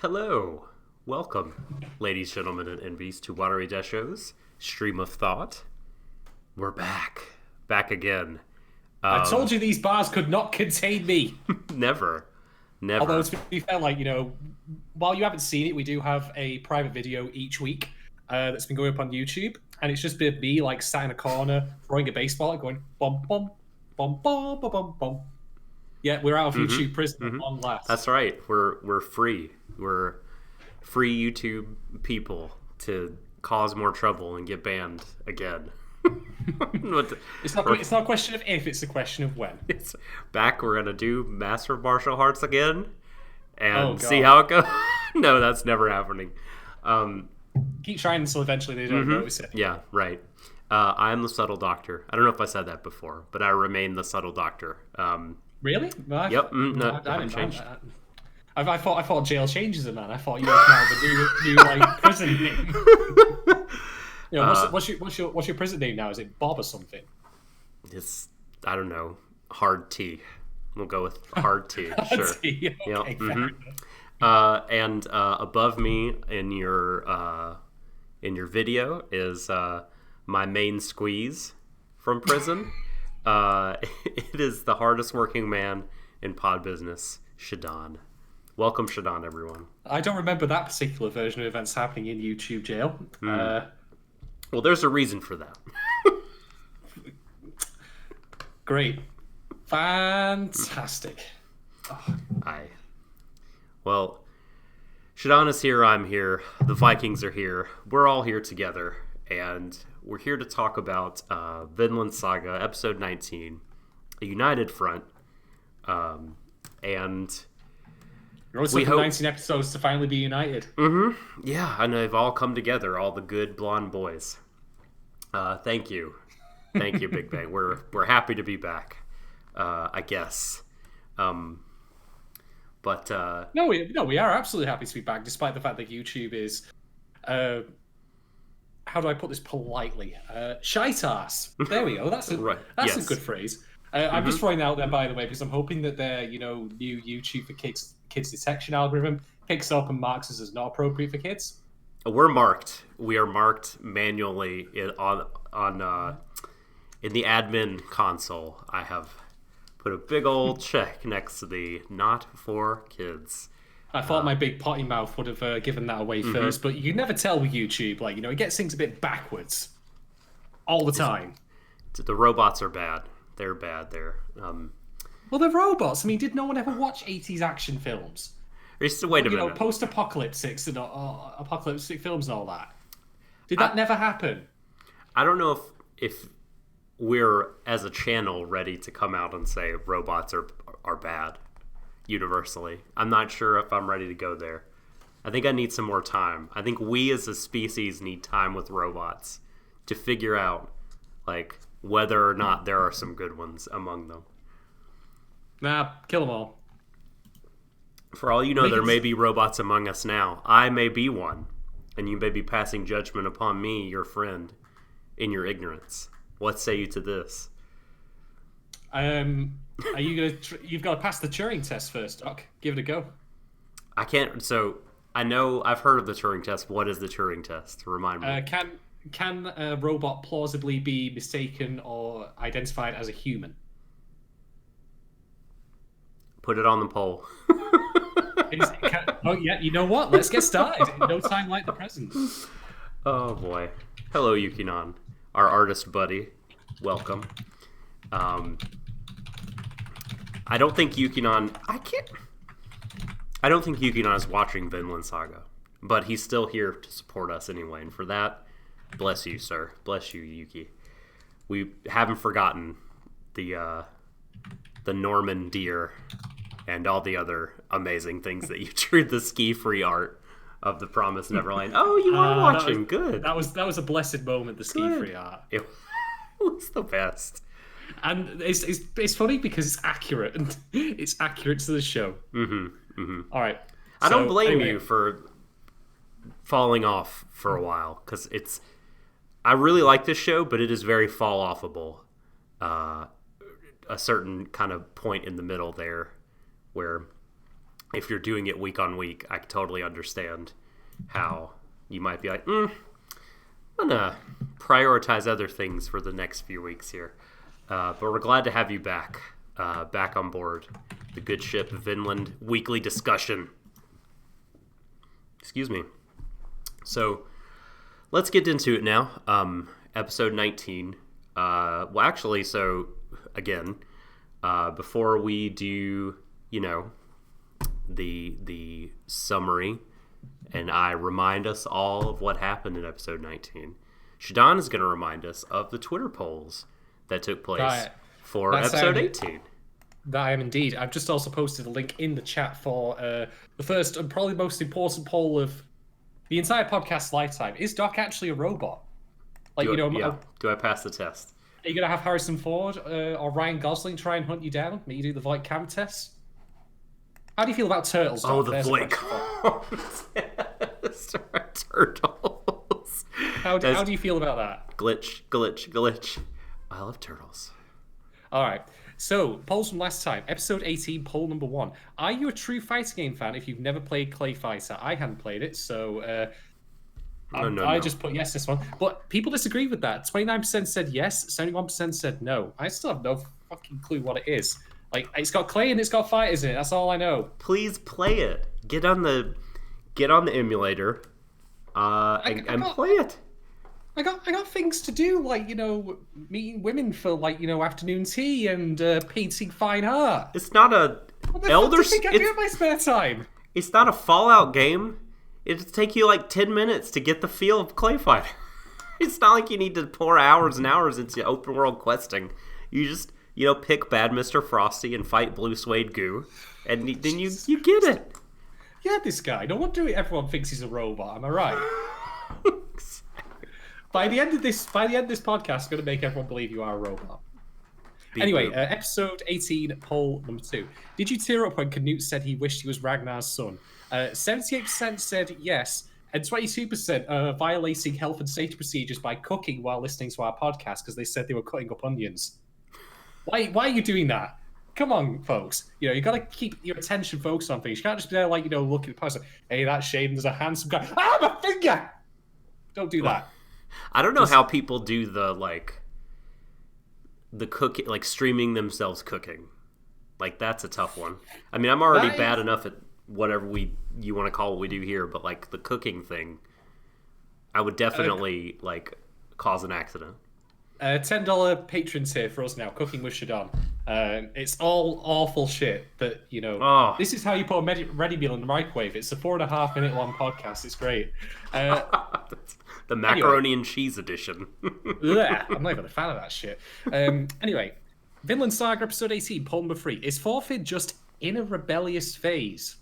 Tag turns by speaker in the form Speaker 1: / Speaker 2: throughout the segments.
Speaker 1: Hello, welcome, ladies, gentlemen, and envies, to Warui Deshou's Stream of Thought. We're back again.
Speaker 2: I told you these bars could not contain me.
Speaker 1: Never.
Speaker 2: Although, to be fair, while you haven't seen it, we do have a private video each week that's been going up on YouTube, and it's just been me, sat in a corner, throwing a baseball and going, bum, bum, bum, bum, bum, bum, bum. Yeah, we're out of YouTube prison at long last.
Speaker 1: That's right. We're free. We're free YouTube people to cause more trouble and get banned again.
Speaker 2: It's not a question of if, it's a question of when.
Speaker 1: It's back. We're gonna do Master Martial Arts again and see
Speaker 2: God.
Speaker 1: how it goes. No, that's never happening.
Speaker 2: Keep trying until eventually they don't notice it.
Speaker 1: Yeah, right. I'm the subtle doctor. I don't know if I said that before, but I remain the subtle doctor.
Speaker 2: Really? No,
Speaker 1: Yep. No, I haven't changed.
Speaker 2: I thought jail changes it, man. I thought you were now the new prison name. What's your prison name now? Is it Bob or something?
Speaker 1: It's, I don't know, hard T. We'll go with hard T. Sure.
Speaker 2: Okay,
Speaker 1: Yep.
Speaker 2: fair
Speaker 1: And above me in your video is my main squeeze from prison. It is the hardest working man in pod business, Shadon. Welcome, Shadon, everyone.
Speaker 2: I don't remember that particular version of events happening in YouTube jail.
Speaker 1: Well, there's a reason for that.
Speaker 2: Great. Fantastic.
Speaker 1: Well, Shadon is here, I'm here, the Vikings are here, we're all here together, and we're here to talk about Vinland Saga, episode 19, A United Front, and
Speaker 2: we hope 19 episodes to finally be united.
Speaker 1: Yeah, and they've all come together, all the good blonde boys. Thank you, Big Bang. We're happy to be back, I guess. But
Speaker 2: no, we are absolutely happy to be back, despite the fact that YouTube is, how do I put this politely? Shite ass. There we go. That's a a good phrase. I'm just throwing that out there, by the way, because I'm hoping that their new YouTube for kids detection algorithm picks up and marks us as not appropriate for kids.
Speaker 1: We're marked. We are marked manually in the admin console. I have put a big old check next to the not for kids.
Speaker 2: I thought my big potty mouth would have given that away first, but you never tell with YouTube. It gets things a bit backwards all the time.
Speaker 1: The robots are bad. They're bad.
Speaker 2: Well, they're robots. I mean, did no one ever watch 80s action films?
Speaker 1: Wait a minute.
Speaker 2: Post-apocalyptic apocalyptic films and all that. Did that never happen?
Speaker 1: I don't know if we're, as a channel, ready to come out and say robots are bad universally. I'm not sure if I'm ready to go there. I think I need some more time. I think we as a species need time with robots to figure out whether or not there are some good ones among them.
Speaker 2: Nah, kill them all.
Speaker 1: For all you know, there may be robots among us now. I may be one, and you may be passing judgment upon me, your friend, in your ignorance. What say you to this?
Speaker 2: Are you gonna? You've got to pass the Turing test first, Doc. Give it a go.
Speaker 1: I can't. So I know I've heard of the Turing test. What is the Turing test? Remind me.
Speaker 2: Can a robot plausibly be mistaken or identified as a human?
Speaker 1: Put it on the poll.
Speaker 2: Oh yeah, you know what? Let's get started. No time like the present.
Speaker 1: Oh boy. Hello, Yukinon, our artist buddy. Welcome. I don't think Yukinon is watching Vinland Saga, but he's still here to support us anyway, and for that, bless you, sir. Bless you, Yuki. We haven't forgotten the Norman deer and all the other amazing things that you drew, the ski-free art of the Promised Neverland. Oh, you are watching. Good.
Speaker 2: That was a blessed moment, the ski-free art.
Speaker 1: It was the best.
Speaker 2: And it's funny because it's accurate. And it's accurate to the show. All right.
Speaker 1: I don't blame you for falling off for a while, because I really like this show, but it is very fall-offable. A certain kind of point in the middle there where if you're doing it week on week, I totally understand how you might be like, I'm gonna prioritize other things for the next few weeks here. But we're glad to have you back on board the good ship Vinland weekly discussion. Excuse me. So let's get into it now. Episode 19. Well, actually, so again, before we do, the summary, and I remind us all of what happened in episode 19, Shadon is going to remind us of the Twitter polls that took place for episode 18.
Speaker 2: That I am indeed. I've just also posted a link in the chat for the first and probably most important poll of the entire podcast's lifetime. Is Doc actually a robot?
Speaker 1: Do I pass the test?
Speaker 2: Are you going to have Harrison Ford or Ryan Gosling try and hunt you down? Maybe do the voight cam test? How do you feel about turtles, Doc?
Speaker 1: Oh, the voight test. Turtles.
Speaker 2: How do you feel about that?
Speaker 1: Glitch. I love turtles.
Speaker 2: All right. So, polls from last time. Episode 18, poll number 1. Are you a true fighting game fan if you've never played Clay Fighter? I hadn't played it, so I just put yes this one. But people disagree with that. 29% said yes, 71% said no. I still have no fucking clue what it is. Like, it's got Clay and it's got fighters in it. That's all I know.
Speaker 1: Please play it. Get on the emulator and play it.
Speaker 2: I got things to do, like, meeting women for, like, afternoon tea and painting fine art.
Speaker 1: It's not a
Speaker 2: Elder Scrolls. I do in my spare time.
Speaker 1: It's not a Fallout game. It'll take you like 10 minutes to get the feel of Clay Fighter. It's not like you need to pour hours and hours into open world questing. You just, pick Bad Mr. Frosty and fight Blue Suede Goo, and then you get it.
Speaker 2: Yeah, this guy. No wonder everyone thinks he's a robot. Am I right? By the end of this podcast, I'm going to make everyone believe you are a robot. Anyway, episode 18, poll number 2. Did you tear up when Canute said he wished he was Ragnar's son? 78% said yes, and 22% are violating health and safety procedures by cooking while listening to our podcast because they said they were cutting up onions. Why are you doing that? Come on, folks. You got to keep your attention focused on things. You can't just be there, like, looking at the post. Hey, that's Shadon. There's a handsome guy. Ah, my finger! Don't do that.
Speaker 1: I don't know how people do the cooking, like streaming themselves cooking. Like, that's a tough one. I mean, I'm already bad enough at whatever you want to call what we do here, but like the cooking thing, I would definitely cause an accident.
Speaker 2: $10 patrons here for us now. Cooking with Shadon. It's all awful shit, but this is how you put a ready meal in the microwave. It's a 4.5 minute long podcast. It's great.
Speaker 1: The macaroni and cheese edition.
Speaker 2: Yeah, I'm not even a fan of that shit. Anyway, Vinland Saga episode 18, poll number 3. Is Thorfinn just in a rebellious phase?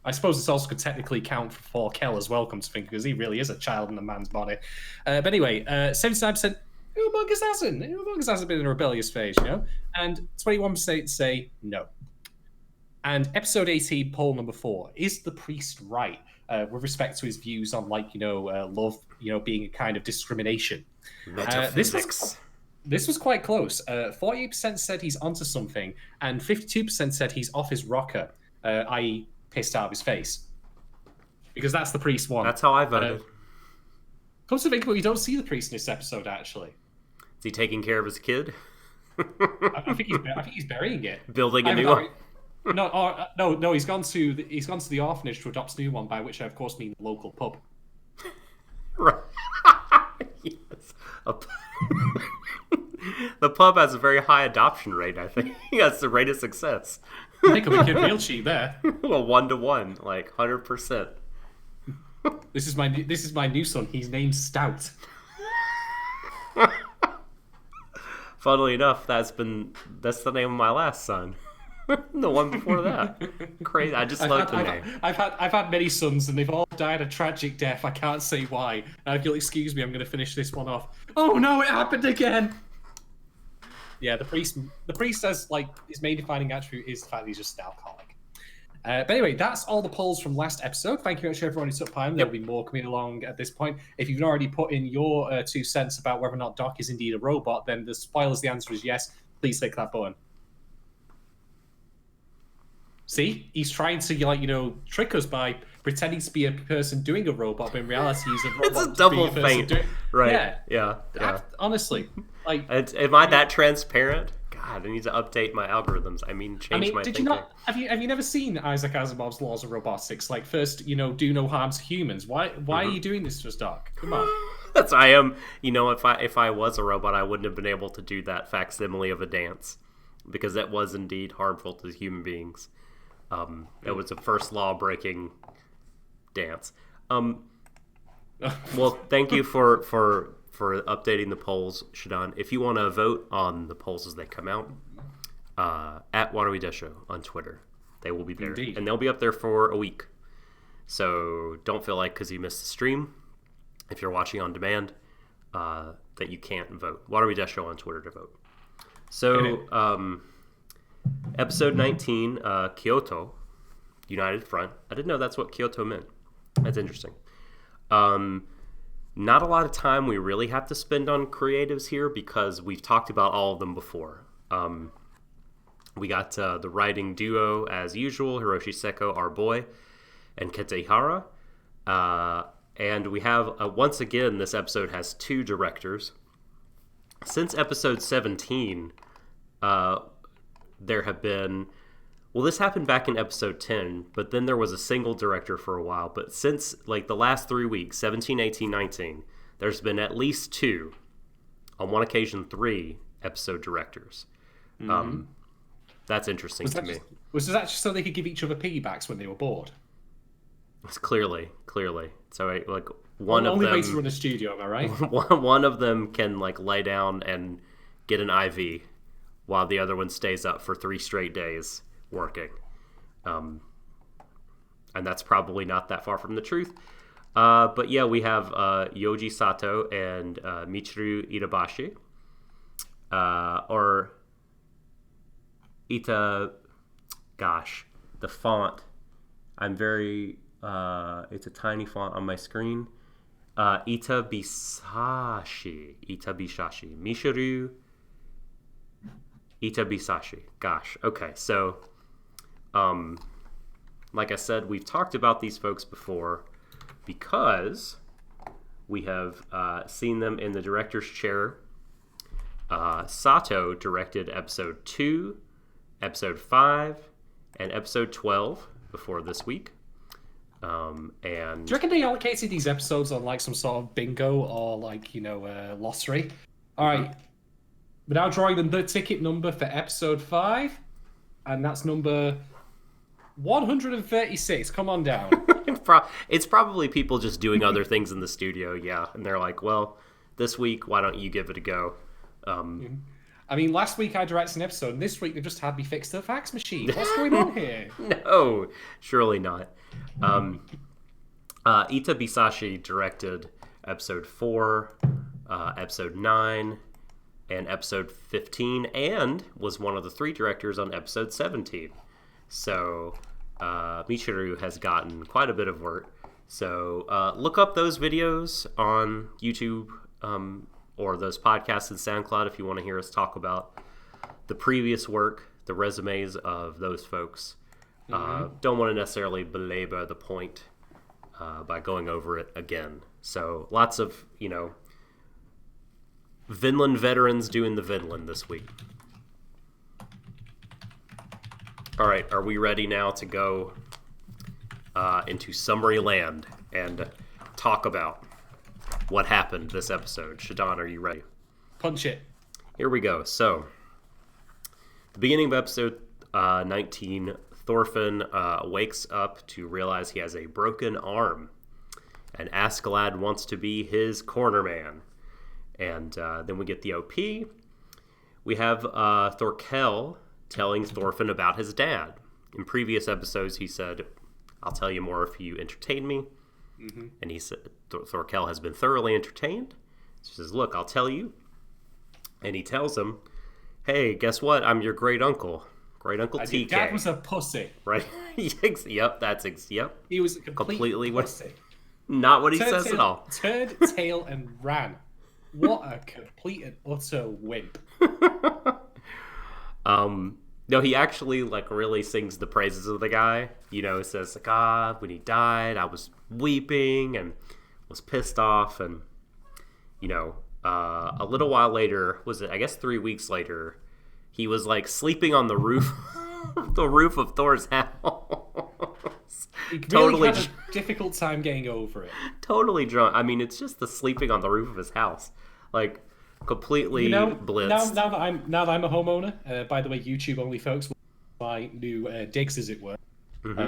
Speaker 2: I suppose this also could technically count for Kell as well, come to think, because he really is a child in a man's body. But anyway, 79%, who among us hasn't? Who among us hasn't been in a rebellious phase, And 21% say no. And episode 18, poll number 4. Is the priest right with respect to his views on, love, being a kind of discrimination?
Speaker 1: Metaphysics.
Speaker 2: This was quite close. 48% said he's onto something, and 52% said he's off his rocker, i.e., pissed out of his face. Because that's the priest one.
Speaker 1: That's how I voted.
Speaker 2: Come to think of it, you don't see the priest in this episode, actually.
Speaker 1: Is he taking care of his kid?
Speaker 2: I think he's burying it.
Speaker 1: Building a new one.
Speaker 2: No. He's gone to the orphanage to adopt a new one, by which I of course mean the local pub.
Speaker 1: Right. Yes. The pub has a very high adoption rate. I think that's the rate of success.
Speaker 2: They could make it real cheap there.
Speaker 1: Well, 1-to-1, 100%.
Speaker 2: This is my new son. He's named Stout.
Speaker 1: Funnily enough, that's the name of my last son. The one before that. Crazy. I just love the name.
Speaker 2: I've had many sons, and they've all died a tragic death. I can't say why. If you'll excuse me, I'm going to finish this one off. Oh no, it happened again. Yeah, the priest says his main defining attribute is the fact that he's just an alcoholic. But anyway, that's all the polls from last episode. Thank you very much to everyone who took time. There'll be more coming along at this point. If you've already put in your 2 cents about whether or not Doc is indeed a robot, then the answer is yes. Please click that button. See, he's trying to like trick us by pretending to be a person doing a robot, but in reality he's a robot.
Speaker 1: It's a double feint, right? Yeah.
Speaker 2: Honestly, like,
Speaker 1: am I that transparent? God, I need to update my algorithms. Change my thinking.
Speaker 2: Have you never seen Isaac Asimov's Laws of Robotics? Like, first, do no harm to humans. Why are you doing this to us, Doc? Come on.
Speaker 1: I am. If I was a robot, I wouldn't have been able to do that facsimile of a dance, because that was indeed harmful to human beings. It was a first law breaking dance. Well, thank you for updating the polls, Shadon. If you want to vote on the polls as they come out, at Warui Deshou on Twitter, they will be there.
Speaker 2: Indeed.
Speaker 1: And they'll be up there for a week. So don't feel like because you missed the stream, if you're watching on demand, that you can't vote. Warui Deshou on Twitter to vote. So, episode 19, Kyoto, United Front. I didn't know that's what Kyoto meant. That's interesting. Not a lot of time we really have to spend on creatives here because we've talked about all of them before. We got the writing duo as usual, Hiroshi Seko, our boy, and Kete Ihara. And we have, once again, this episode has 2 directors. Since episode 17, there have been... Well, this happened back in episode 10, but then there was a single director for a while. But since, the last 3 weeks, 17, 18, 19, there's been at least 2, on one occasion 3, episode directors. Mm-hmm. That's interesting to me.
Speaker 2: Was that just so they could give each other piggybacks when they were bored?
Speaker 1: It's clearly. So, one of them...
Speaker 2: Only way to run a studio, am I right?
Speaker 1: One of them can, lay down and get an IV, while the other one stays up for 3 straight days working. And that's probably not that far from the truth. But yeah, we have Yoji Sato and Michiru Itabashi. Or Ita... Gosh, the font. I'm very... it's a tiny font on my screen. Itabisashi. Michiru Itabisashi. Gosh. Okay. So, like I said, we've talked about these folks before because we have seen them in the director's chair. Sato directed episode 2, episode 5, and episode 12 before this week. And
Speaker 2: do you reckon they allocated these episodes on some sort of bingo or lottery? All right. We're now drawing the ticket number for episode 5, and that's number 136. Come on down.
Speaker 1: It's probably people just doing other things in the studio, yeah. And they're like, well, this week, why don't you give it a go?
Speaker 2: Last week I directed an episode, and this week they've just had me fix the fax machine. What's going on here?
Speaker 1: No, surely not. Ita Bisashi directed episode 4, episode 9, and episode 15, and was one of the 3 directors on episode 17. So Michiru has gotten quite a bit of work. So look up those videos on YouTube or those podcasts in SoundCloud if you want to hear us talk about the previous work, the resumes of those folks. Don't want to necessarily belabor the point by going over it again. So lots of, Vinland veterans doing the Vinland this week. All right, are we ready now to go into summary land and talk about what happened this episode? Shadon, are you ready?
Speaker 2: Punch it.
Speaker 1: Here we go. So, the beginning of episode 19, Thorfinn wakes up to realize he has a broken arm, and Askeladd wants to be his corner man. And then we get the OP. We have Thorkel telling Thorfinn about his dad. In previous episodes, he said, I'll tell you more if you entertain me. Mm-hmm. And he said, Thorkel has been thoroughly entertained. He says, look, I'll tell you. And he tells him, hey, guess what? I'm your great uncle. Great Uncle TK.
Speaker 2: Your dad was a pussy.
Speaker 1: Right? Yep, yep.
Speaker 2: He was a completely pussy.
Speaker 1: Not what he says at all.
Speaker 2: Turned tail and ran. What a complete and utter wimp.
Speaker 1: No, he actually like really sings the praises of the guy. Says like, when he died, I was weeping and was pissed off, and a little while later, was it? I guess 3 weeks later, he was like sleeping on the roof, the roof of Thor's house.
Speaker 2: He really had a difficult time getting over it.
Speaker 1: Totally drunk. I mean, it's just the sleeping on the roof of his house, like completely blitzed.
Speaker 2: Now that I'm a homeowner. By the way, YouTube only folks, my new digs, as it were.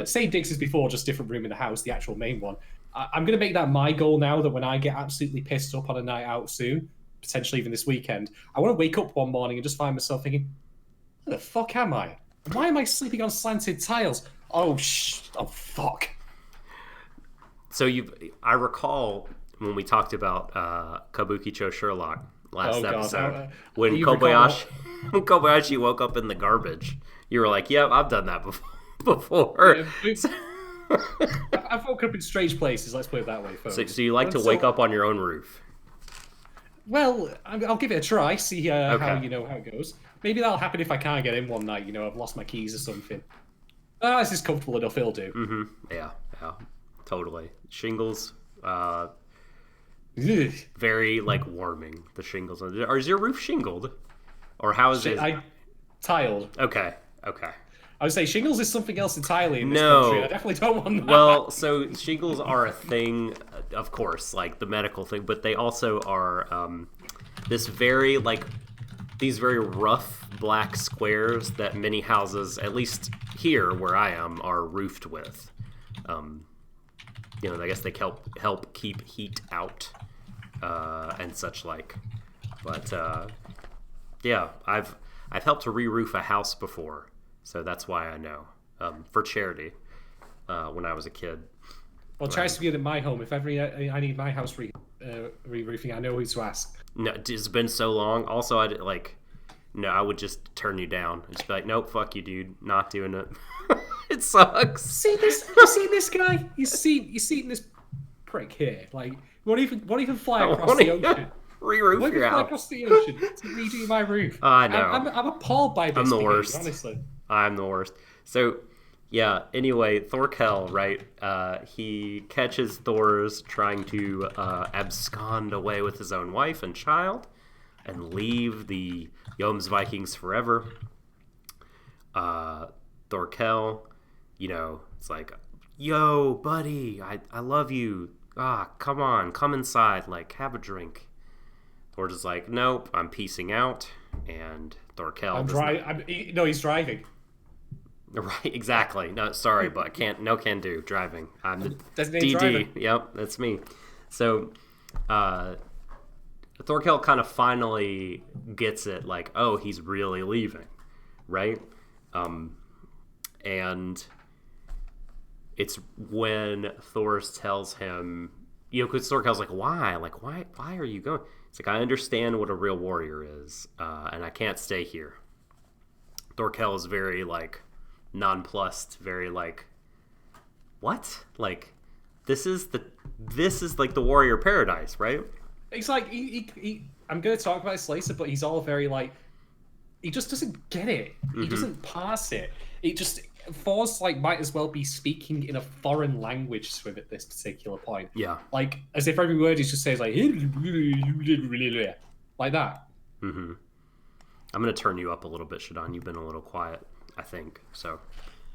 Speaker 2: Same digs as before, just different room in the house, the actual main one. I'm going to make that my goal now, that when I get absolutely pissed up on a night out soon, potentially even this weekend, I want to wake up one morning and just find myself thinking, where the fuck am I? Why am I sleeping on slanted tiles? Oh fuck.
Speaker 1: So I recall when we talked about Kabukicho Sherlock last episode, when Kobayashi woke up in the garbage, you were like, "Yep, I've done that before."
Speaker 2: I've woken up in strange places. Let's put it that way, folks.
Speaker 1: So you like to wake up on your own roof?
Speaker 2: Well, I'll give it a try. See how how it goes. Maybe that'll happen if I can't get in one night. I've lost my keys or something. This is comfortable enough. It'll do.
Speaker 1: Yeah, totally. Shingles, very like warming. The shingles. Or is your roof shingled, or how is it?
Speaker 2: Tiled.
Speaker 1: Okay.
Speaker 2: I would say shingles is something else entirely in this country. I definitely don't want that.
Speaker 1: Well, so shingles are a thing, of course, like the medical thing, but they also are these very rough black squares that many houses, at least here where I am, are roofed with. I guess they help keep heat out and such like. But yeah, I've helped to re-roof a house before. So that's why I know, for charity, when I was a kid.
Speaker 2: Well, tries to be at my home. If ever I need my house re-roofing, I know who to ask.
Speaker 1: No, it's been so long. Also, I would just turn you down. I'd just be like, nope, fuck you, dude. Not doing it. It sucks.
Speaker 2: See this guy? You seen this prick here? Like, won't even fly across the ocean.
Speaker 1: Re-roof your house.
Speaker 2: Across the ocean to redo my roof.
Speaker 1: I know.
Speaker 2: I'm appalled by this.
Speaker 1: I'm the worst.
Speaker 2: Honestly.
Speaker 1: I'm the worst. So, yeah. Anyway, Thorkel, right? He catches Thor's trying to abscond away with his own wife and child, and leave the Yoms Vikings forever. Thorkel, it's like, yo, buddy, I love you. Come on, come inside. Like, have a drink. Thor is like, nope, I'm peacing out. And Thorkel.
Speaker 2: He's driving.
Speaker 1: Right, exactly. No, sorry, but can do driving. I'm the
Speaker 2: designated
Speaker 1: DD.
Speaker 2: driver.
Speaker 1: Yep, that's me. So, Thorkel kind of finally gets it, like, oh, he's really leaving, right? And it's when Thor tells him, because Thorkel's like, why? Like, why are you going? It's like, I understand what a real warrior is, and I can't stay here. Thorkel is very, like, nonplussed, very like, what? Like, this is like the warrior paradise, right?
Speaker 2: It's like I'm gonna talk about this later, but he's all very like, he just doesn't get it. He doesn't pass it. Thor's like might as well be speaking in a foreign language to him at this particular point.
Speaker 1: Yeah,
Speaker 2: like as if every word he just says like that.
Speaker 1: I'm gonna turn you up a little bit, Shadon. You've been a little quiet, I think. So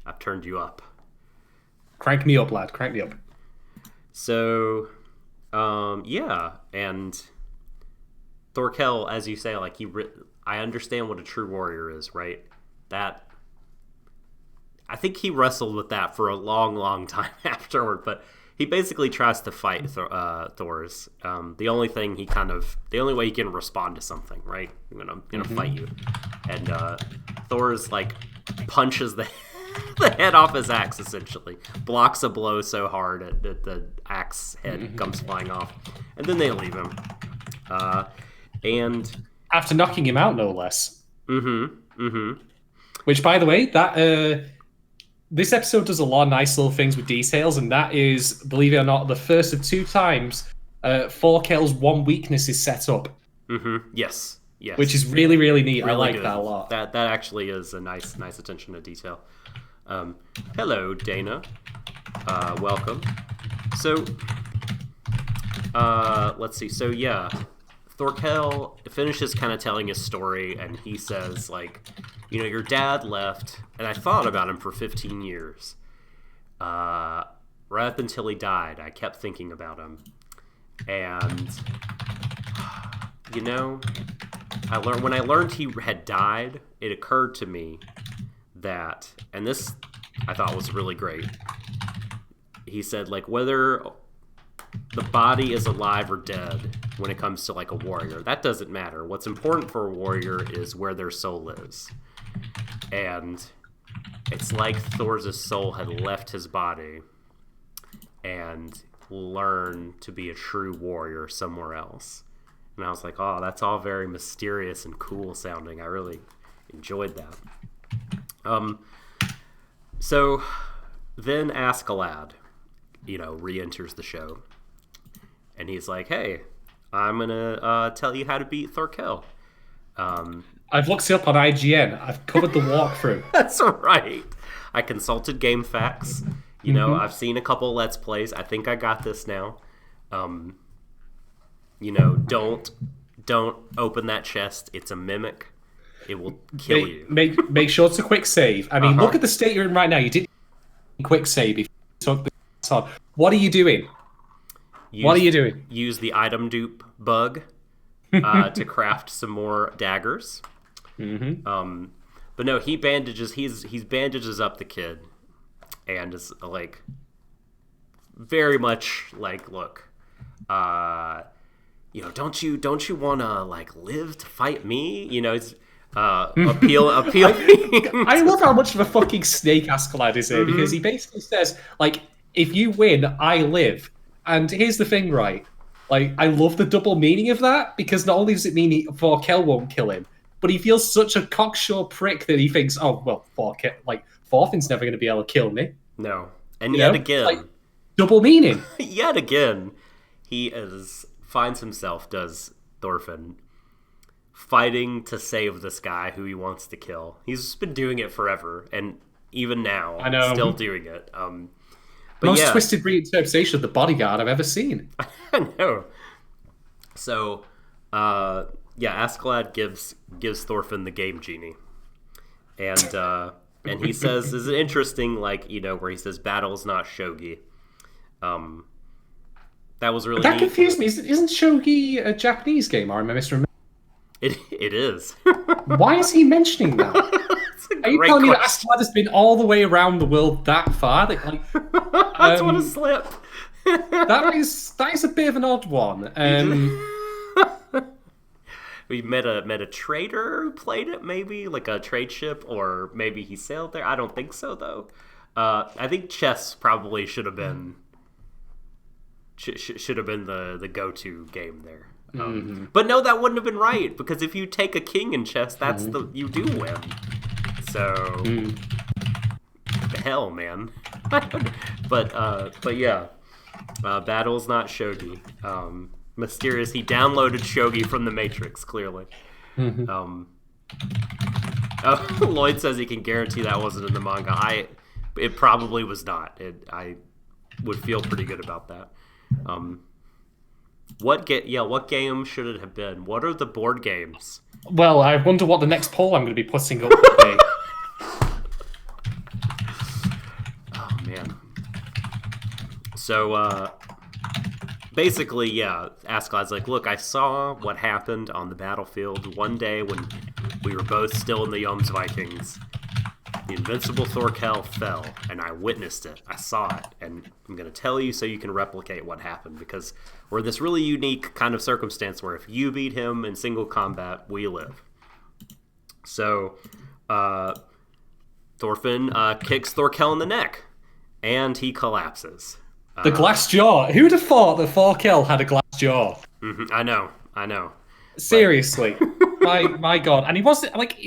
Speaker 1: I've turned you up.
Speaker 2: Crank me up, lad. Crank me up.
Speaker 1: So, yeah, and Thorkel, as you say, like I understand what a true warrior is, right? That I think he wrestled with that for a long, long time afterward, but he basically tries to fight Thor's. The only way he can respond to something, right? I'm gonna fight you, and Thor's like punches the head off his axe, essentially blocks a blow so hard that the axe head comes flying off, and then they leave him. And
Speaker 2: after knocking him out, no less. Which, by the way, that this episode does a lot of nice little things with details, and that is, believe it or not, the first of 2 times Thorkel's one weakness is set up.
Speaker 1: Yes. Yes.
Speaker 2: Which is really, really neat.
Speaker 1: Really
Speaker 2: I like
Speaker 1: good.
Speaker 2: that a lot.
Speaker 1: That actually is a nice attention to detail. Hello, Dana. Welcome. So, let's see. So, yeah, Thorkel finishes kind of telling his story, and he says, like, your dad left, and I thought about him for 15 years. Right up until he died, I kept thinking about him. And, when I learned he had died, it occurred to me that, and this I thought was really great. He said, like, whether the body is alive or dead when it comes to, like, a warrior, that doesn't matter. What's important for a warrior is where their soul is. And it's like Thor's soul had left his body and learned to be a true warrior somewhere else. And I was like, oh, that's all very mysterious and cool sounding. I really enjoyed that. So then Askeladd, re-enters the show. And he's like, hey, I'm going to tell you how to beat Thorkel.
Speaker 2: I've looked it up on IGN. I've covered the walkthrough.
Speaker 1: That's right. I consulted GameFAQs. I've seen a couple Let's Plays. I think I got this now. Don't open that chest. It's a mimic. It will kill you.
Speaker 2: Make sure it's a quick save. I mean, look at the state you're in right now. You didn't quick save if you took the on. What are you doing?
Speaker 1: Use the item dupe bug to craft some more daggers. Mm-hmm. But no, he bandages. He's bandages up the kid, and is like very much like, look, don't you want to like live to fight me? It's appeal.
Speaker 2: I love how much of a fucking snake Askeladd is here, because he basically says, like, if you win, I live. And here's the thing, right? Like, I love the double meaning of that, because not only does it mean Thorkel won't kill him, but he feels such a cocksure prick that he thinks, oh, well, Thorfinn's never going to be able to kill me.
Speaker 1: No. And yet again.
Speaker 2: Like, double meaning.
Speaker 1: Yet again, finds himself, does Thorfinn, fighting to save this guy who he wants to kill. He's been doing it forever, and even now, still doing it.
Speaker 2: Most twisted reinterpretation of the bodyguard I've ever seen.
Speaker 1: I know. So, Askeladd gives Thorfinn the game genie, and he says, "Is it interesting? Like, where he says, battle's not shogi." That was really
Speaker 2: that
Speaker 1: neat.
Speaker 2: confused me. Isn't shogi a Japanese game? Or am I misremembering?
Speaker 1: It is.
Speaker 2: Why is he mentioning that? Are you telling me that Askeladd has been all the way around the world that far? That's
Speaker 1: what a slip.
Speaker 2: that is a bit of an odd one.
Speaker 1: We met a trader who played it, maybe like a trade ship, or maybe he sailed there. I don't think so, though. I think chess probably should have been the go-to game there. But no, that wouldn't have been right, because if you take a king in chess, you do win. So, the hell, man. but yeah, battle's not shogi. Mysterious. He downloaded shogi from the Matrix, clearly. Lloyd says he can guarantee that wasn't in the manga. It probably was not. I would feel pretty good about that. What game should it have been? What are the board games?
Speaker 2: Well, I wonder what the next poll I'm going to be putting up will be.
Speaker 1: Oh, man. So, basically, Askeladd's like, look, I saw what happened on the battlefield one day when we were both still in the Vikings. The invincible Thorkel fell, and I witnessed it. I saw it, and I'm going to tell you so you can replicate what happened, because we're in this really unique kind of circumstance where if you beat him in single combat, we live. So, Thorfinn kicks Thorkel in the neck, and he collapses.
Speaker 2: The glass jaw. Who'd have thought that Thorkel had a glass jaw?
Speaker 1: I know.
Speaker 2: Seriously. My God. And he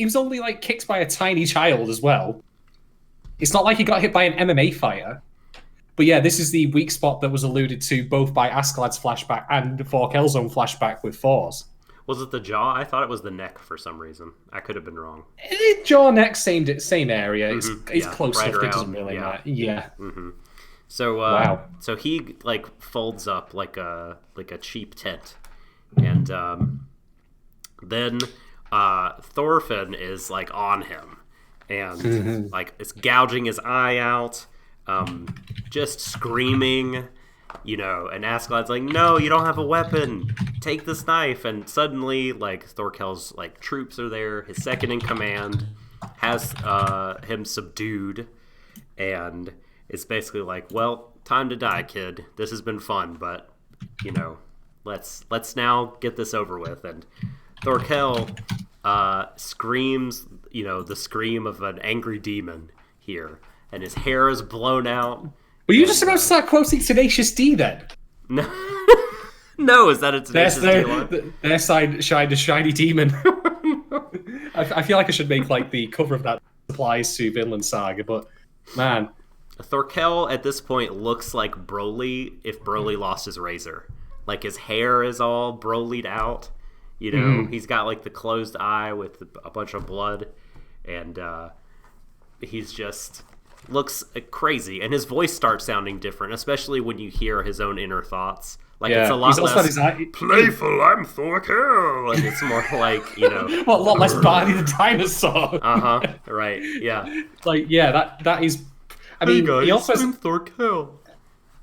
Speaker 2: was only like kicked by a tiny child as well. It's not like he got hit by an MMA fighter. But yeah, this is the weak spot that was alluded to both by Askeladd's flashback and Thorkel's own flashback with Thor's.
Speaker 1: Was it the jaw? I thought it was the neck for some reason. I could have been wrong.
Speaker 2: Jaw, neck, same area. It's close
Speaker 1: right
Speaker 2: enough.
Speaker 1: around.
Speaker 2: It doesn't really matter. Yeah.
Speaker 1: So
Speaker 2: Wow.
Speaker 1: so he like folds up like a cheap tent, and then Thorfinn is like on him, and like it's gouging his eye out, just screaming, you know. And Askeladd's like, "No, you don't have a weapon. Take this knife." And suddenly, like Thorkel's like troops are there. His second in command has him subdued, and it's basically like, well, time to die, kid. This has been fun, but you know, let's now get this over with. And Thorkel screams, you know, the scream of an angry demon here, and his hair is blown out.
Speaker 2: Were you just about to start quoting Tenacious D then?
Speaker 1: No, no, is that a Tenacious D line?
Speaker 2: Their side shined a shiny demon. I feel like I should make like the cover of that applies to Vinland Saga, but man.
Speaker 1: Thorkel at this point looks like Broly if Broly lost his razor. Like his hair is all Broly'd out. You know, he's got like the closed eye with a bunch of blood, and he's just looks crazy. And his voice starts sounding different, especially when you hear his own inner thoughts. Like it's a lot less playful. I'm Thorkel, and it's more like, you know,
Speaker 2: a lot less Barney the dinosaur.
Speaker 1: Right, yeah.
Speaker 2: Like that is. I mean,
Speaker 1: hey guys,
Speaker 2: he also
Speaker 1: I'm Thorkel.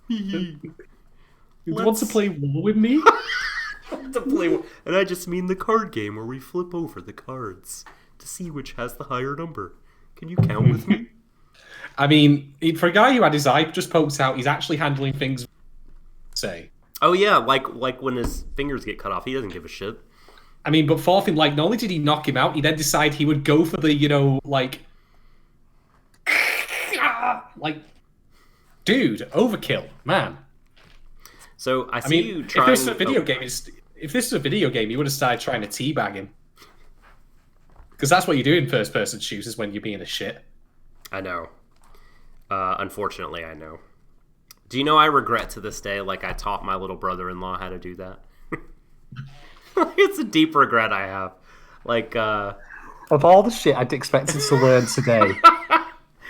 Speaker 2: You want to play war with me?
Speaker 1: And I just mean the card game where we flip over the cards to see which has the higher number. Can you count with me?
Speaker 2: I mean, for a guy who had his eye just poked out, he's actually handling things. Say.
Speaker 1: Oh yeah, like when his fingers get cut off, he doesn't give a shit.
Speaker 2: I mean, but Thorfinn, like, not only did he knock him out, he then decided he would go for the, you know, like, dude, overkill, man.
Speaker 1: So I see you trying.
Speaker 2: If this is a video game, you would have started trying to teabag him, because that's what you do in first-person shooters when you're being a shit.
Speaker 1: I know. Unfortunately, I know. Do you know I regret to this day, like I taught my little brother-in-law how to do that? It's a deep regret I have. Like,
Speaker 2: of all the shit I'd expected to learn today,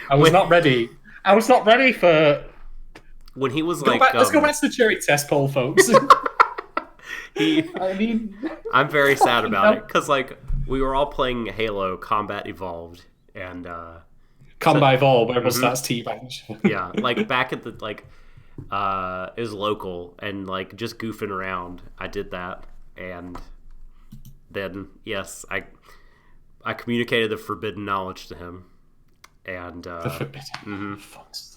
Speaker 2: I was not ready. I was not ready for.
Speaker 1: When he was
Speaker 2: let's go back to the cherry test poll, folks.
Speaker 1: I'm very sad about it, because like we were all playing Halo Combat Evolved, and
Speaker 2: Combat Evolved, where everyone starts teabag.
Speaker 1: Yeah, like back at the it was local, and like just goofing around, I did that, and then yes, I communicated the forbidden knowledge to him. And
Speaker 2: the forbidden.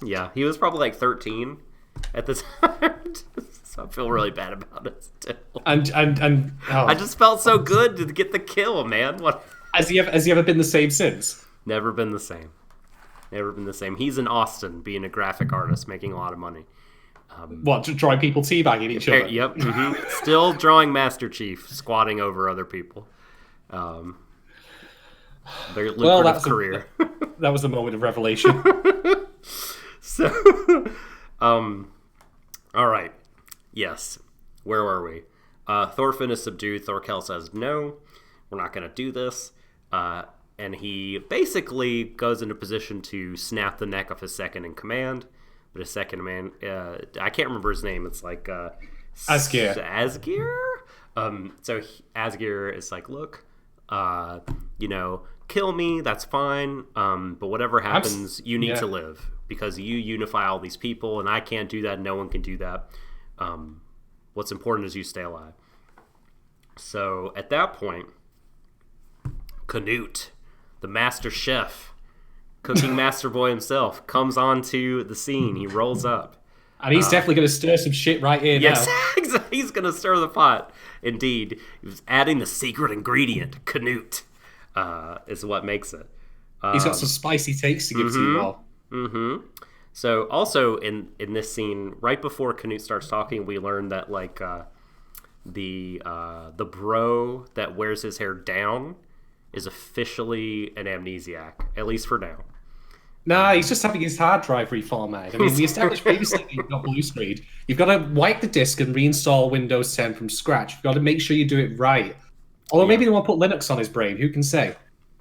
Speaker 1: Yeah, he was probably like 13 at the time, so I feel really bad about it still.
Speaker 2: And
Speaker 1: I just felt so good to get the kill, man. What?
Speaker 2: Has he ever been the same since?
Speaker 1: Never been the same. Never been the same. He's in Austin, being a graphic artist, making a lot of money.
Speaker 2: Drawing people teabagging each other?
Speaker 1: Yep. Still drawing Master Chief squatting over other people. Very lucrative career.
Speaker 2: That was a moment of revelation.
Speaker 1: So, all right. Yes. Where were we? Thorfinn is subdued. Thorkel says, no, we're not going to do this. And he basically goes into position to snap the neck of his second in command. But his second man, I can't remember his name. It's like
Speaker 2: Asgeir.
Speaker 1: So Asgeir is like, look, you know, kill me, that's fine. But whatever happens, you need to live, because you unify all these people, and I can't do that. No one can do that. What's important is you stay alive. So at that point, Canute, the master chef, cooking master boy himself, comes onto the scene. He rolls up.
Speaker 2: And he's definitely going to stir some shit right here now.
Speaker 1: Yes, he's going to stir the pot. Indeed. He's adding the secret ingredient, Canute, is what makes it.
Speaker 2: He's got some spicy takes to give to you all.
Speaker 1: So also in this scene, right before Canute starts talking, we learn that like the bro that wears his hair down is officially an amnesiac, at least for now.
Speaker 2: Nah, he's just having his hard drive reformatted. I mean, we established previously that you've got blue screen. You've got to wipe the disk and reinstall Windows 10 from scratch. You've got to make sure you do it right. Although maybe they want to put Linux on his brain. Who can say?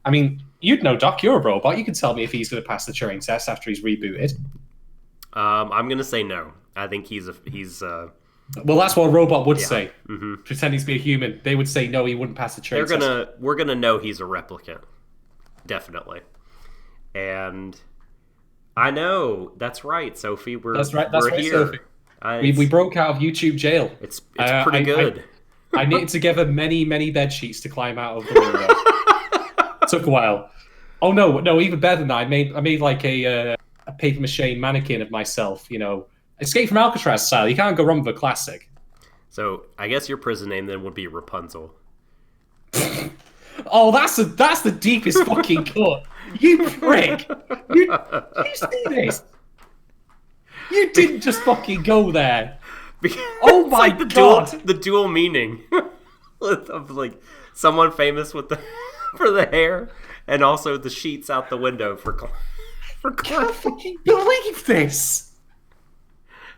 Speaker 2: I mean, you'd know, Doc. You're a robot. You can tell me if he's going to pass the Turing test after he's rebooted.
Speaker 1: I'm going to say no. I think he's.
Speaker 2: Well, that's what a robot would say. Mm-hmm. Pretending to be a human, they would say no. He wouldn't pass the Turing test.
Speaker 1: We're gonna know he's a replicant, definitely. And I know that's right, Sophie.
Speaker 2: That's right, here. Sophie. We broke out of YouTube jail.
Speaker 1: It's pretty good.
Speaker 2: I knitted together many, many bed sheets to climb out of the window. It took a while. Oh no! Even better than that, I made like a paper mache mannequin of myself. You know, Escape from Alcatraz style. You can't go wrong with a classic.
Speaker 1: So I guess your prison name then would be Rapunzel.
Speaker 2: Oh, that's the deepest fucking cut. You prick! You see this? You didn't just fucking go there. Oh my god!
Speaker 1: The dual meaning of like someone famous with for the hair, and also the sheets out the window for.
Speaker 2: I can't fucking believe this.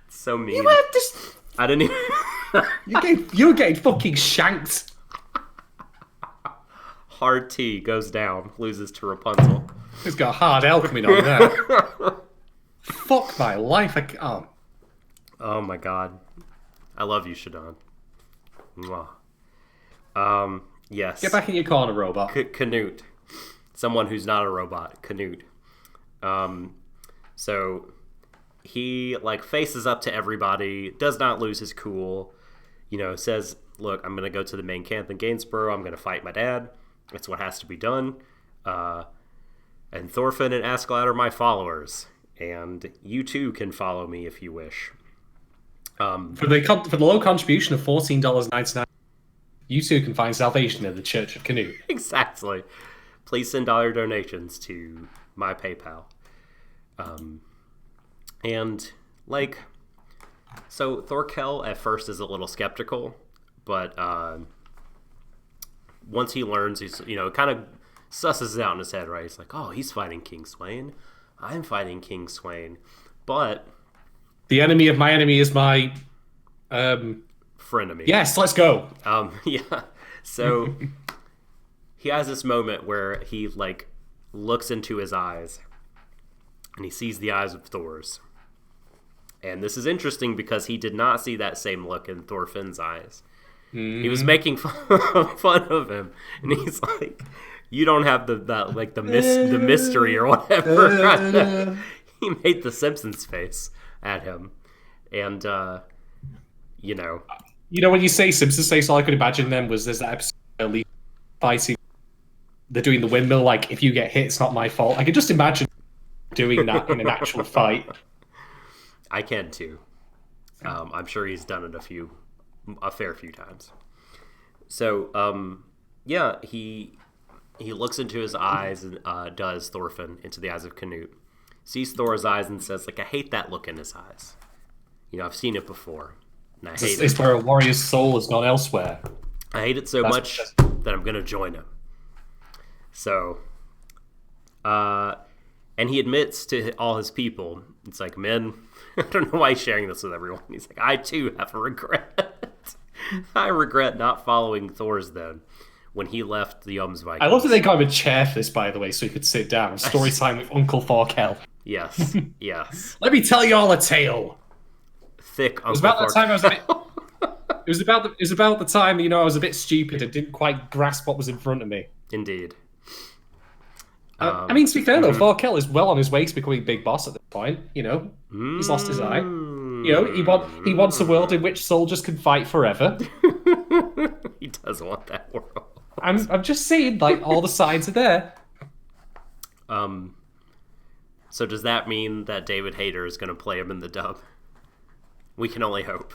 Speaker 1: It's so mean.
Speaker 2: You had this.
Speaker 1: I didn't even.
Speaker 2: You were getting fucking shanked.
Speaker 1: Hard T goes down, loses to Rapunzel.
Speaker 2: He's got hard L coming on there. Fuck my life, I can't.
Speaker 1: Oh my god. I love you, Shadon. Mwah. Yes.
Speaker 2: Get back in your corner, robot.
Speaker 1: Canute. Someone who's not a robot. Canute. So he like faces up to everybody, does not lose his cool, you know, says, look, I'm going to go to the main camp in Gainsborough. I'm going to fight my dad. It's what has to be done. And Thorfinn and Askeladd are my followers. And you too can follow me if you wish.
Speaker 2: For the low contribution of $14.99, you too can find salvation in the Church of Canute.
Speaker 1: Exactly. Please send all your donations to my PayPal. And, like, so Thorkel at first is a little skeptical, but once he learns, he's, you know, kind of susses it out in his head, right? He's like, oh, he's fighting King Swain. I'm fighting King Swain. But
Speaker 2: the enemy of my enemy is my
Speaker 1: frenemy.
Speaker 2: Yes, let's go.
Speaker 1: Yeah. So he has this moment where he like looks into his eyes and he sees the eyes of Thor's. And this is interesting because he did not see that same look in Thorfinn's eyes. Mm. He was making fun of him, and he's like, "You don't have the mystery or whatever." He made the Simpsons face at him, and you know,
Speaker 2: when you say Simpsons face, all I could imagine then was there's that episode fighting. They're doing the windmill, like, if you get hit, it's not my fault. I could just imagine doing that in an actual fight.
Speaker 1: I can too. I'm sure he's done it a fair few times. So, yeah, he looks into his eyes and does Thorfinn into the eyes of Canute. Sees Thor's eyes and says, like, I hate that look in his eyes. You know, I've seen it before. And I hate it.
Speaker 2: It's where a warrior's soul has gone elsewhere.
Speaker 1: I hate it so much that I'm going to join him. So, and he admits to all his people, it's like, men, I don't know why he's sharing this with everyone. He's like, I too have a regret. I regret not following Thor's then when he left the Vikings.
Speaker 2: I love that they got him a chair for this, by the way, so he could sit down. Story time with Uncle Thorkel.
Speaker 1: Yes, yes.
Speaker 2: Let me tell you all a tale.
Speaker 1: Thick Uncle Thorkel.
Speaker 2: It was about that time I was a bit... It was about the time, I was a bit stupid and didn't quite grasp what was in front of me.
Speaker 1: Indeed.
Speaker 2: I mean, to be fair though, Thorkel is well on his way to becoming big boss at this point. He's lost his eye. He wants a world in which soldiers can fight forever.
Speaker 1: He does want that world.
Speaker 2: I'm just saying, like, all the signs are there.
Speaker 1: So does that mean that David Hayter is going to play him in the dub? We can only hope.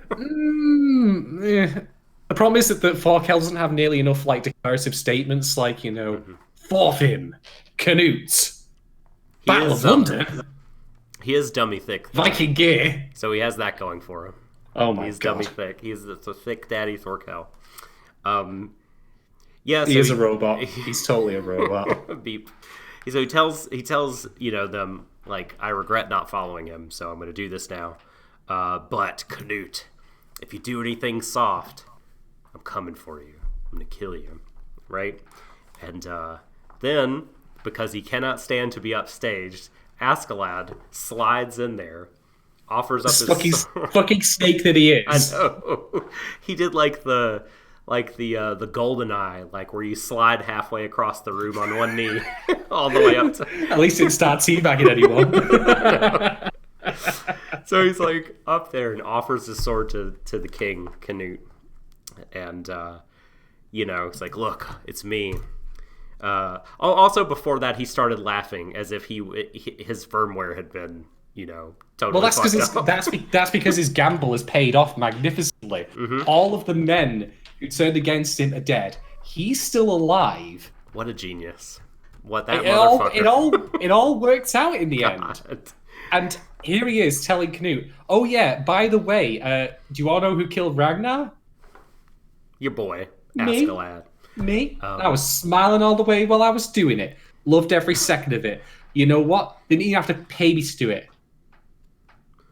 Speaker 2: The problem is that Thorkel doesn't have nearly enough like declarative statements, like Thorfinn, Canute, Battle of London. He
Speaker 1: is dummy thick, though.
Speaker 2: Viking gear.
Speaker 1: So he has that going for him.
Speaker 2: Oh my god,
Speaker 1: he's dummy thick. He's a thick daddy Thorkel. Yeah, so
Speaker 2: he is a robot. He's totally a robot.
Speaker 1: Beep. So he tells them, like, I regret not following him, so I'm going to do this now. But Canute, if you do anything soft, I'm coming for you. I'm gonna kill you, right? And then, because he cannot stand to be upstaged, Askeladd slides in there, offers up his
Speaker 2: fucking snake that he is.
Speaker 1: I know. He did like the golden eye, like where you slide halfway across the room on one knee, all the way up to.
Speaker 2: At least it starts teabagging anyone.
Speaker 1: So he's like up there and offers his sword to the king, Canute, and it's like, look, it's me. Also, before that, he started laughing as if his firmware had been, totally.
Speaker 2: Well, that's because his gamble has paid off magnificently. Mm-hmm. All of the men who turned against him are dead. He's still alive.
Speaker 1: What a genius! What that motherfucker!
Speaker 2: It all worked out in the end. And here he is telling Canute, "Oh yeah, by the way, do you all know who killed Ragnar?"
Speaker 1: Your boy, Askeladd.
Speaker 2: Me? I was smiling all the way while I was doing it. Loved every second of it. You know what? Didn't even have to pay me to do it.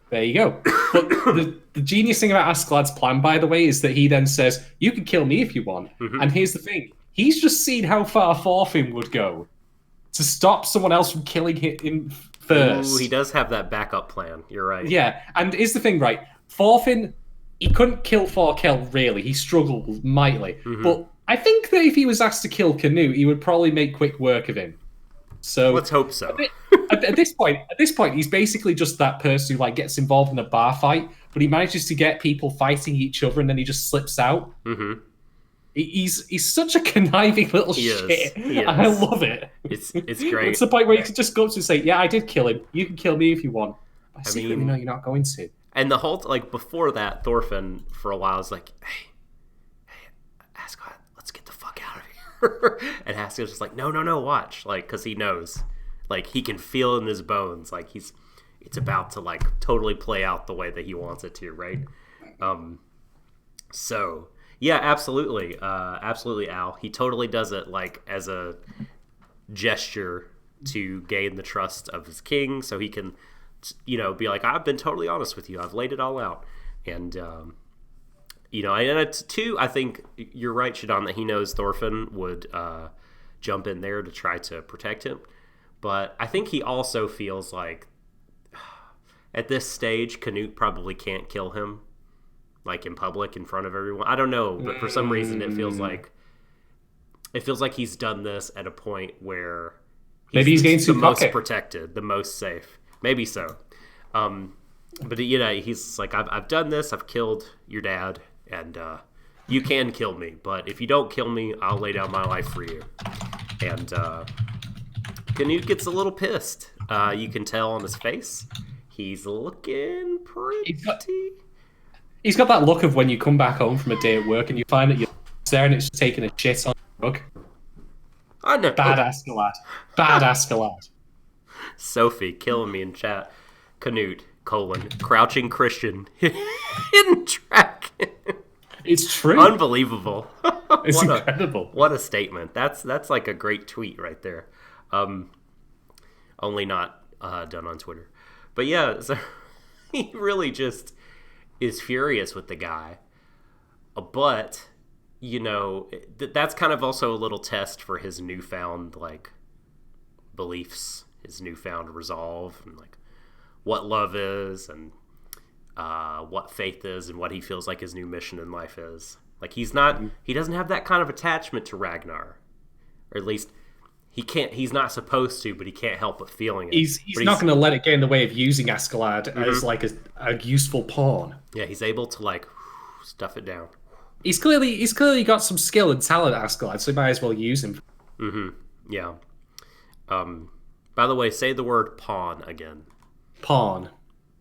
Speaker 2: There you go. But the genius thing about Askeladd's plan, by the way, is that he then says, you can kill me if you want. Mm-hmm. And here's the thing. He's just seen how far Thorfinn would go to stop someone else from killing him first.
Speaker 1: Ooh, he does have that backup plan. You're right.
Speaker 2: Yeah, and here's the thing, right? Thorfinn, he couldn't kill Thorkel, really. He struggled mightily. Mm-hmm. But I think that if he was asked to kill Canute, he would probably make quick work of him. So
Speaker 1: let's hope so.
Speaker 2: At this point, he's basically just that person who gets involved in a bar fight, but he manages to get people fighting each other, and then he just slips out. Mm-hmm. He's such a conniving little shit. I love it.
Speaker 1: It's great.
Speaker 2: It's the point where you can just go up to and say, "Yeah, I did kill him. You can kill me if you want." I secretly know you're not going to.
Speaker 1: And the whole before that, Thorfinn for a while was like, "Hey, Askeladd, let's get the fuck out of here." And Askeladd's just like, "No, watch," because he knows, he can feel in his bones, it's about to totally play out the way that he wants it to, right? So. Yeah, absolutely. Absolutely, Al. He totally does it as a gesture to gain the trust of his king so he can, be like, I've been totally honest with you. I've laid it all out. And, and it's too, I think you're right, Shadon, that he knows Thorfinn would jump in there to try to protect him. But I think he also feels like at this stage, Canute probably can't kill him. In public in front of everyone. I don't know, but for some reason it feels like he's done this at a point where
Speaker 2: he's getting
Speaker 1: the most protected, the most safe. Maybe so. But he's like, I've done this, I've killed your dad, and you can kill me, but if you don't kill me, I'll lay down my life for you. And Canute gets a little pissed. You can tell on his face. He's looking pretty...
Speaker 2: He's got that look of when you come back home from a day at work and you find that you're there and it's just taking a shit on the rug.
Speaker 1: I know.
Speaker 2: Bad Askeladd.
Speaker 1: Sophie killing me in chat. Canute, crouching Christian, hidden track.
Speaker 2: It's true.
Speaker 1: Unbelievable.
Speaker 2: It's incredible.
Speaker 1: What a statement. That's a great tweet right there. Only not done on Twitter. But yeah, so he really just... is furious with the guy, but that's kind of also a little test for his newfound beliefs, his newfound resolve, and what love is, and what faith is, and what he feels like his new mission in life is. He doesn't have that kind of attachment to Ragnar, or at least he's not supposed to, but he can't help but feeling it.
Speaker 2: He's not going to let it get in the way of using Askeladd as a useful pawn.
Speaker 1: Yeah, he's able to stuff it down.
Speaker 2: He's clearly got some skill and talent, Askeladd, so you might as well use him.
Speaker 1: Mm-hmm. Yeah. By the way, say the word pawn again.
Speaker 2: Pawn.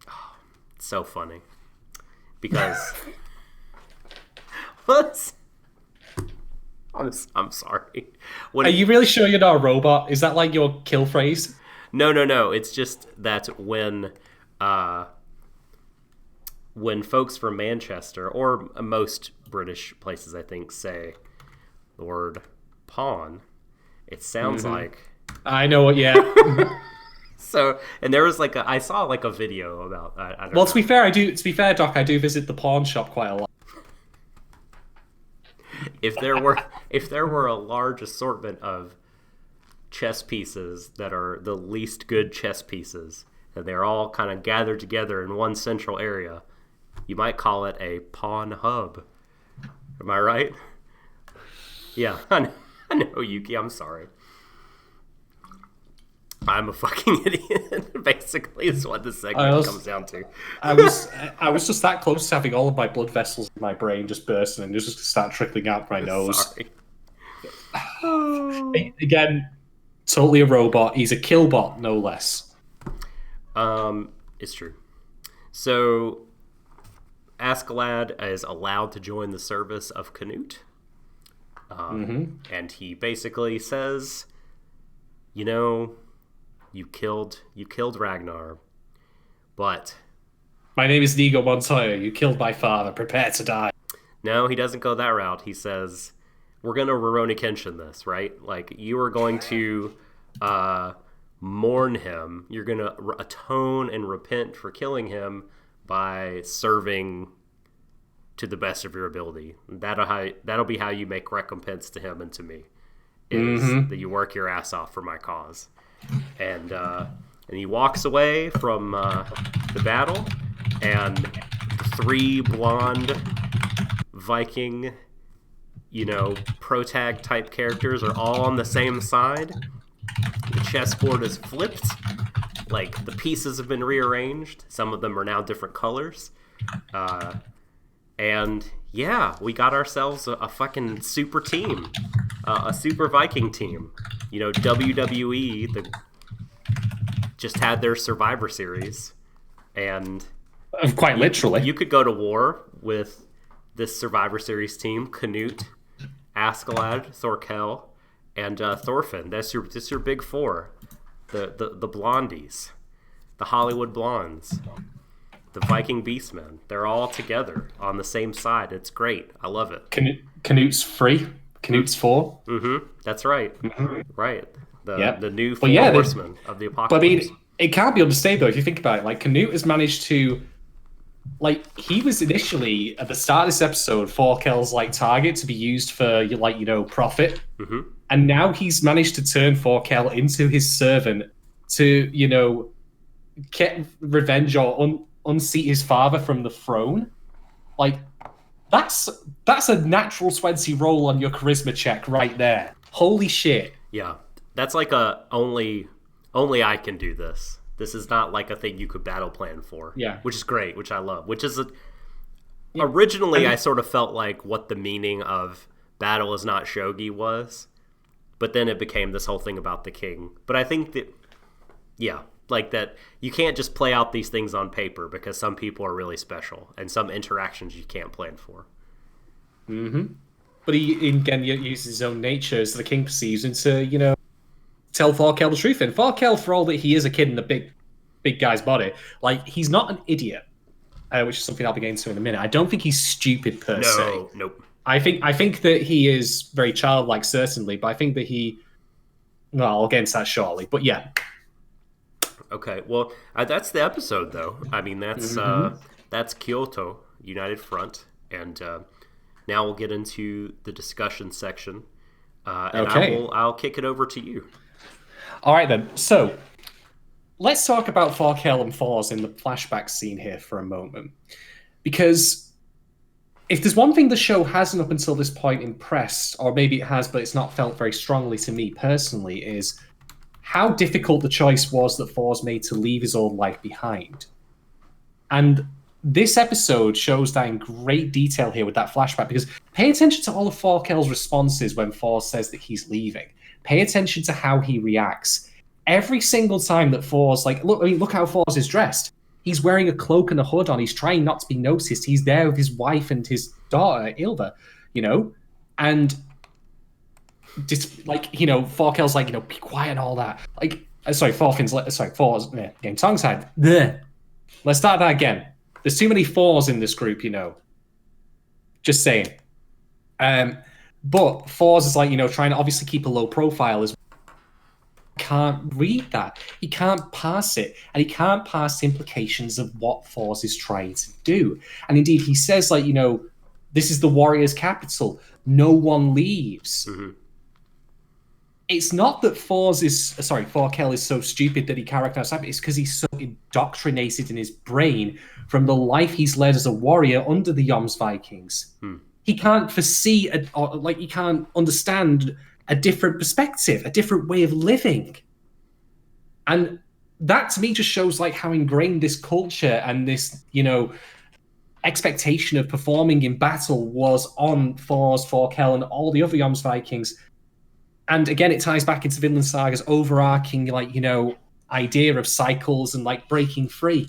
Speaker 1: Oh, it's so funny. Because what? I'm sorry.
Speaker 2: Are you really sure you're not a robot? Is that your kill phrase?
Speaker 1: No. It's just that when folks from Manchester, or most British places, I think, say the word pawn, it sounds like...
Speaker 2: I know what, yeah.
Speaker 1: So, and there was I saw a video about... I don't know.
Speaker 2: To be fair, Doc, I do visit the pawn shop quite a lot.
Speaker 1: if there were a large assortment of chess pieces that are the least good chess pieces, and they're all kind of gathered together in one central area, you might call it a pawn hub. Am I right? Yeah, I know, Yuki. I'm sorry. I'm a fucking idiot. Basically, is what this segment comes down to.
Speaker 2: I was just that close to having all of my blood vessels in my brain just bursting and just start trickling out my nose. Sorry. Again, totally a robot. He's a killbot, no less.
Speaker 1: It's true. So, Askeladd is allowed to join the service of Canute. And he basically says, you know, you killed Ragnar, but
Speaker 2: my name is Inigo Montoya. You killed my father. Prepare to die.
Speaker 1: No, he doesn't go that route. He says, we're going to Rurouni Kenshin this, right? Like, you are going to mourn him. You're going to atone and repent for killing him by serving to the best of your ability. That'll be how you make recompense to him and to me, is that you work your ass off for my cause. And he walks away from the battle, and the three blonde Viking, protag type characters are all on the same side. The chessboard is flipped, like the pieces have been rearranged. Some of them are now different colors. And yeah, we got ourselves a fucking super team, a super Viking team. WWE just had their Survivor Series, and
Speaker 2: quite literally,
Speaker 1: you could go to war with this Survivor Series team: Canute, Askeladd, Thorkel, and Thorfinn. That's your big four, the blondies, the Hollywood blondes. The Viking Beastmen. They're all together on the same side. It's great. I love it.
Speaker 2: Canute's free. Canute's four.
Speaker 1: That's right. Right. The new four horsemen of the apocalypse.
Speaker 2: But I mean, it can't be understated though if you think about it. Like, Canute has managed to, he was initially at the start of this episode Thorkel's target to be used for profit, and now he's managed to turn Thorkel into his servant to get revenge or unseat his father from the throne. That's a natural 20 roll on your charisma check right there. Holy shit.
Speaker 1: Yeah, that's like only I can do this. This is not like a thing you could battle plan for.
Speaker 2: Yeah,
Speaker 1: which is great, which I love. Which is originally I sort of felt like what the meaning of battle is not shogi was, but then it became this whole thing about the king. But I think that that you can't just play out these things on paper, because some people are really special and some interactions you can't plan for.
Speaker 2: But he again uses his own nature as the king perceives him to tell Thorkel the truth. And Thorkel, for all that he is a kid in the big guy's body, he's not an idiot, which is something I'll be getting to in a minute. I don't think he's stupid per se.
Speaker 1: Nope.
Speaker 2: I think that he is very childlike, certainly, but I think that I'll get into that shortly. But yeah.
Speaker 1: Okay, well, that's the episode, though. I mean, that's Kyoto United Front, and now we'll get into the discussion section, and okay. I'll kick it over to you.
Speaker 2: All right, then. So, let's talk about Thorkel and Thors in the flashback scene here for a moment, because if there's one thing the show hasn't up until this point impressed, or maybe it has, but it's not felt very strongly to me personally, is how difficult the choice was that Thors made to leave his old life behind. And this episode shows that in great detail here with that flashback, because pay attention to all of Thorkel's responses when Thors says that he's leaving. Pay attention to how he reacts. Every single time that Thors, look how Thors is dressed. He's wearing a cloak and a hood on. He's trying not to be noticed. He's there with his wife and his daughter, Ilva, and Thorkel's be quiet and all that. Thors, getting tongue-tied. Let's start that again. There's too many Thors in this group, Just saying. But Thors is trying to obviously keep a low profile as can't read that. He can't pass it, and he can't pass the implications of what Thors is trying to do. And indeed, he says, this is the warrior's capital. no one leaves.
Speaker 1: Mm-hmm.
Speaker 2: It's not that Thorkel is so stupid that he can't recognize time. It's because he's so indoctrinated in his brain from the life he's led as a warrior under the Vikings. He can't foresee, he can't understand a different perspective, a different way of living. And that to me just shows like how ingrained this culture and this, expectation of performing in battle was on Thorkel, and all the other Vikings. And again, it ties back into Vinland Saga's overarching, idea of cycles and like breaking free.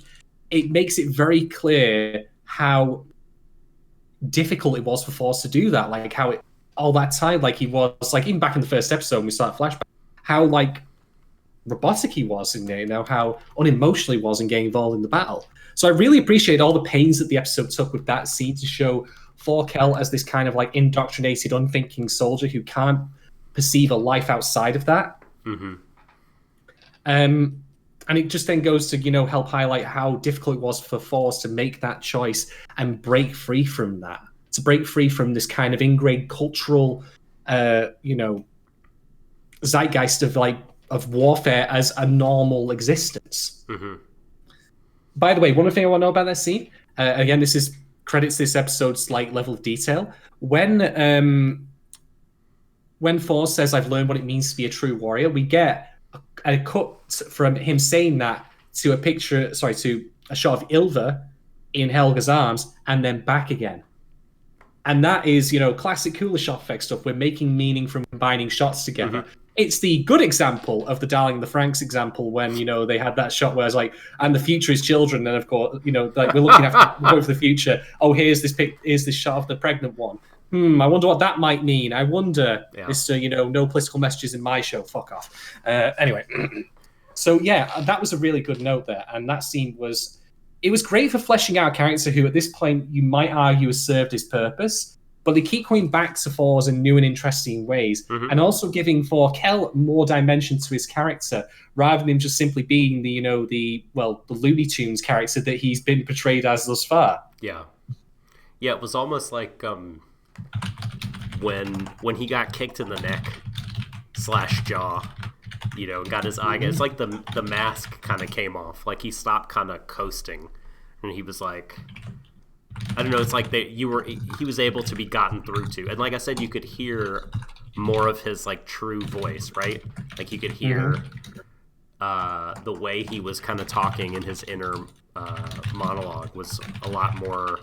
Speaker 2: It makes it very clear how difficult it was for Force to do that. Like how all that time, like he was, like even back in the first episode when we start flashback, how like robotic he was in there, how unemotional he was in getting involved in the battle. So I really appreciate all the pains that the episode took with that scene to show Thorkel as this kind of like indoctrinated, unthinking soldier who can't perceive a life outside of that.
Speaker 1: Mm-hmm.
Speaker 2: And it just then goes to, help highlight how difficult it was for Force to make that choice and break free from that, to break free from this kind of ingrained cultural, zeitgeist of warfare as a normal existence.
Speaker 1: Mm-hmm.
Speaker 2: By the way, one other thing I want to know about that scene, again, this is credits this episode's like level of detail. When Force says, "I've learned what it means to be a true warrior," we get a cut from him saying that to a shot of Ilva in Helga's arms, and then back again. And that is, classic cooler shot effect stuff. We're making meaning from combining shots together. Mm-hmm. It's the good example of the Darling the Franks example when, they had that shot where it's like, and the future is children. And of course, like we're looking after we're going for the future. Oh, here's this shot of the pregnant one. I wonder what that might mean. I wonder, Mr. No political messages in my show. Fuck off. Anyway, so yeah, that was a really good note there. And that scene was great for fleshing out a character who at this point you might argue has served his purpose, but they keep coming back to Thor's in new and interesting ways, and also giving Thorkel more dimension to his character rather than just simply being the Looney Tunes character that he's been portrayed as thus far.
Speaker 1: Yeah. Yeah, it was almost like when he got kicked in the neck / jaw, got his eye. It's like the mask kind of came off. Like he stopped kind of coasting, and he was like, I don't know. It's like he was able to be gotten through to, and like I said, you could hear more of his like true voice, right? Like you could hear the way he was kind of talking in his inner monologue was a lot more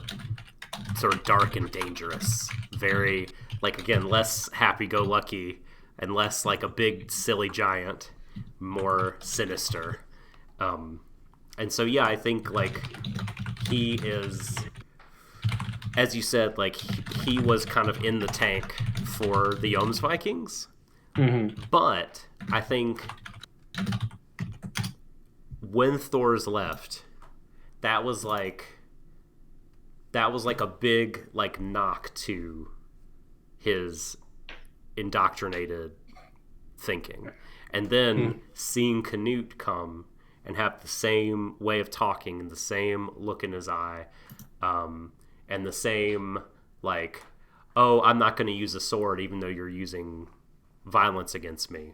Speaker 1: sort of dark and dangerous. Very like, again, less happy-go-lucky and less like a big silly giant, more sinister. And so yeah, I think like he is, as you said, like he was kind of in the tank for the Vikings. But I think when Thor's left, that was like a big like knock to his indoctrinated thinking. And then seeing Canute come and have the same way of talking and the same look in his eye, and the same like, oh, I'm not going to use a sword even though you're using violence against me.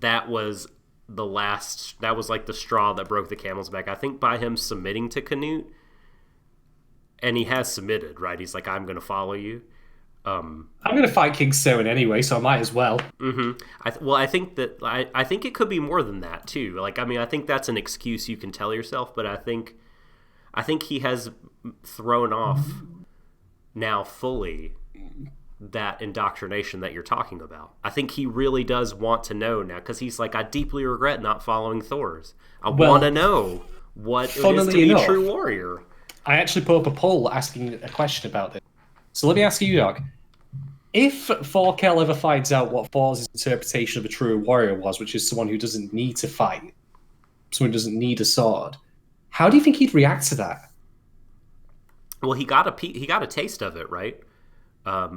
Speaker 1: That was like the straw that broke the camel's back. I think by him submitting to Canute, and he has submitted, right? He's like, I'm going to follow you.
Speaker 2: I'm going to fight King Soen anyway, so I might as well.
Speaker 1: I think it could be more than that too. Like, I mean, I think that's an excuse you can tell yourself, but I think he has thrown off now fully that indoctrination that you're talking about. I think he really does want to know now, because he's like, I deeply regret not following Thor's. I want to know what it is to be a true warrior.
Speaker 2: I actually put up a poll asking a question about this. So let me ask you, Doc. If Thorkel ever finds out what Thor's interpretation of a true warrior was, which is someone who doesn't need to fight, someone who doesn't need a sword, how do you think he'd react to that?
Speaker 1: Well, he got a taste of it, right?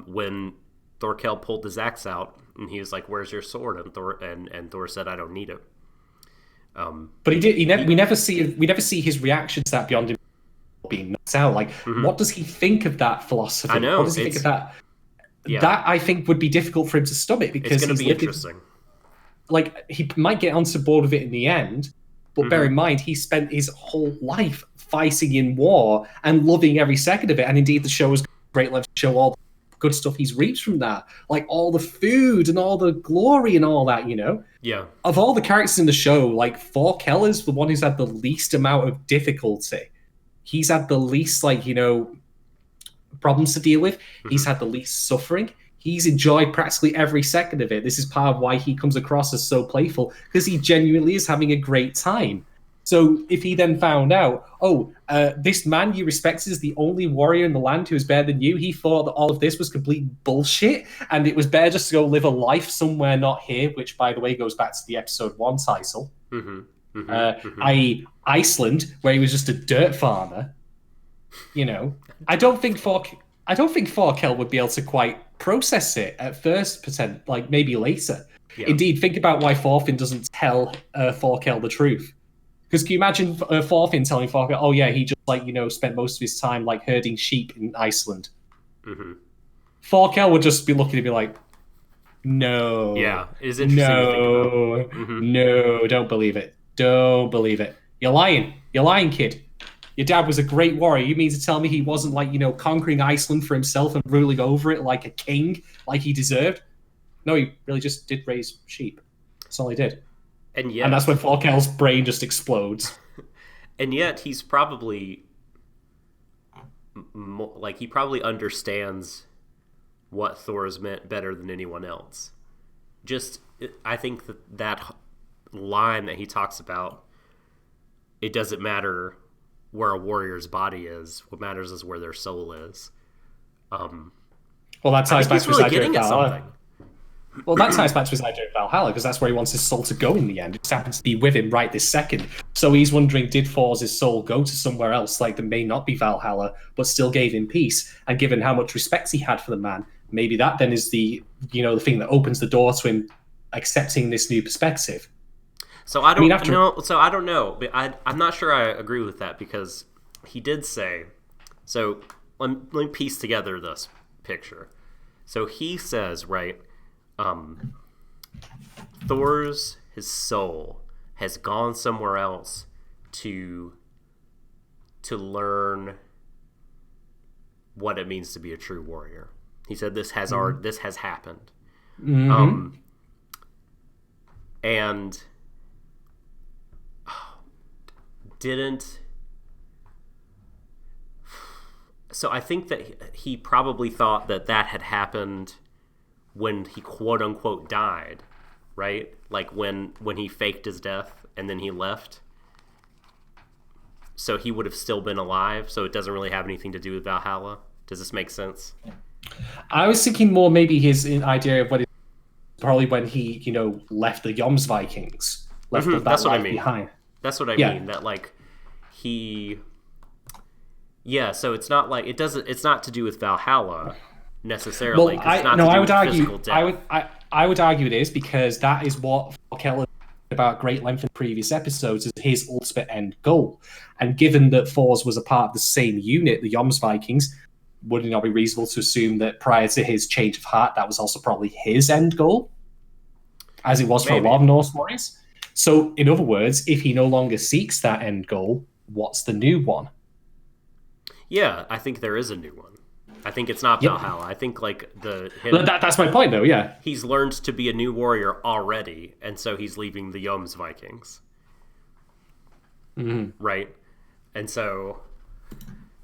Speaker 1: When Thorkel pulled his axe out, and he was like, "Where's your sword?" And Thor said, "I don't need it."
Speaker 2: But he did. We never see his reaction to that beyond him being knocked out. Like, what does he think of that philosophy?
Speaker 1: I know.
Speaker 2: What does he think of that? that I think would be difficult for him to stomach because
Speaker 1: it's going to be interesting.
Speaker 2: Like, he might get onto board with it in the end, but bear in mind, he spent his whole life fighting in war and loving every second of it. And indeed, the show was great length to show all the good stuff he's reaped from that, like all the food and all the glory and all that,
Speaker 1: Yeah.
Speaker 2: Of all the characters in the show, like, Thorkel is the one who's had the least amount of difficulty. He's had the least, problems to deal with. He's had the least suffering. He's enjoyed practically every second of it. This is part of why he comes across as so playful, because he genuinely is having a great time. So if he then found out, this man you respect is the only warrior in the land who is better than you, he thought that all of this was complete bullshit, and it was better just to go live a life somewhere not here, which, by the way, goes back to the episode 1 title, i.e. Iceland, where he was just a dirt farmer. I don't think Thorkel would be able to quite process it at first, maybe later. Yeah. Indeed, think about why Thorfinn doesn't tell Thorkel the truth. Because can you imagine Thorfinn telling Thorkel, oh yeah, he just spent most of his time herding sheep in Iceland. Thorkel would just be looking at me like, no.
Speaker 1: Yeah, it is interesting to think about.
Speaker 2: No, don't believe it. Don't believe it. You're lying. You're lying, kid. Your dad was a great warrior. You mean to tell me he wasn't conquering Iceland for himself and ruling over it like a king, like he deserved? No, he really just did raise sheep. That's all he did. And that's when Thorkel's brain just explodes.
Speaker 1: And yet he's probably he probably understands what Thor's meant better than anyone else. I think that line that he talks about, it doesn't matter where a warrior's body is. What matters is where their soul is.
Speaker 2: Well, that ties back to his idea of Valhalla. Well, that ties back to his idea of Valhalla, because that's where he wants his soul to go in the end. It just happens to be with him right this second. So he's wondering, did Thor's soul go to somewhere else, that may not be Valhalla, but still gave him peace? And given how much respect he had for the man, maybe that then is the thing that opens the door to him accepting this new perspective.
Speaker 1: So I don't know. So I don't know. But I'm not sure I agree with that, because he did say. So let me piece together this picture. So he says, right, his soul has gone somewhere else to learn what it means to be a true warrior. He said this has happened, and. So I think that he probably thought that had happened when he quote unquote died, right? Like when he faked his death and then he left. So he would have still been alive. So it doesn't really have anything to do with Valhalla. Does this make sense?
Speaker 2: I was thinking more maybe his idea of probably when he left the Jomsvikings, left that life behind.
Speaker 1: That's what I mean. That so it's not like it's not to do with Valhalla necessarily.
Speaker 2: Well, I would argue. I would argue it is, because that is what Thorkel about great length in previous episodes is his ultimate end goal. And given that Thor's was a part of the same unit, the Jomsvikings, would it not be reasonable to assume that prior to his change of heart, that was also probably his end goal, as it was for a lot of Norse warriors? So, in other words, if he no longer seeks that end goal, what's the new one?
Speaker 1: Yeah, I think there is a new one. I think it's not Valhalla. I think
Speaker 2: that's my point, though. Yeah,
Speaker 1: he's learned to be a new warrior already, and so he's leaving the Jomsvikings. Right, and so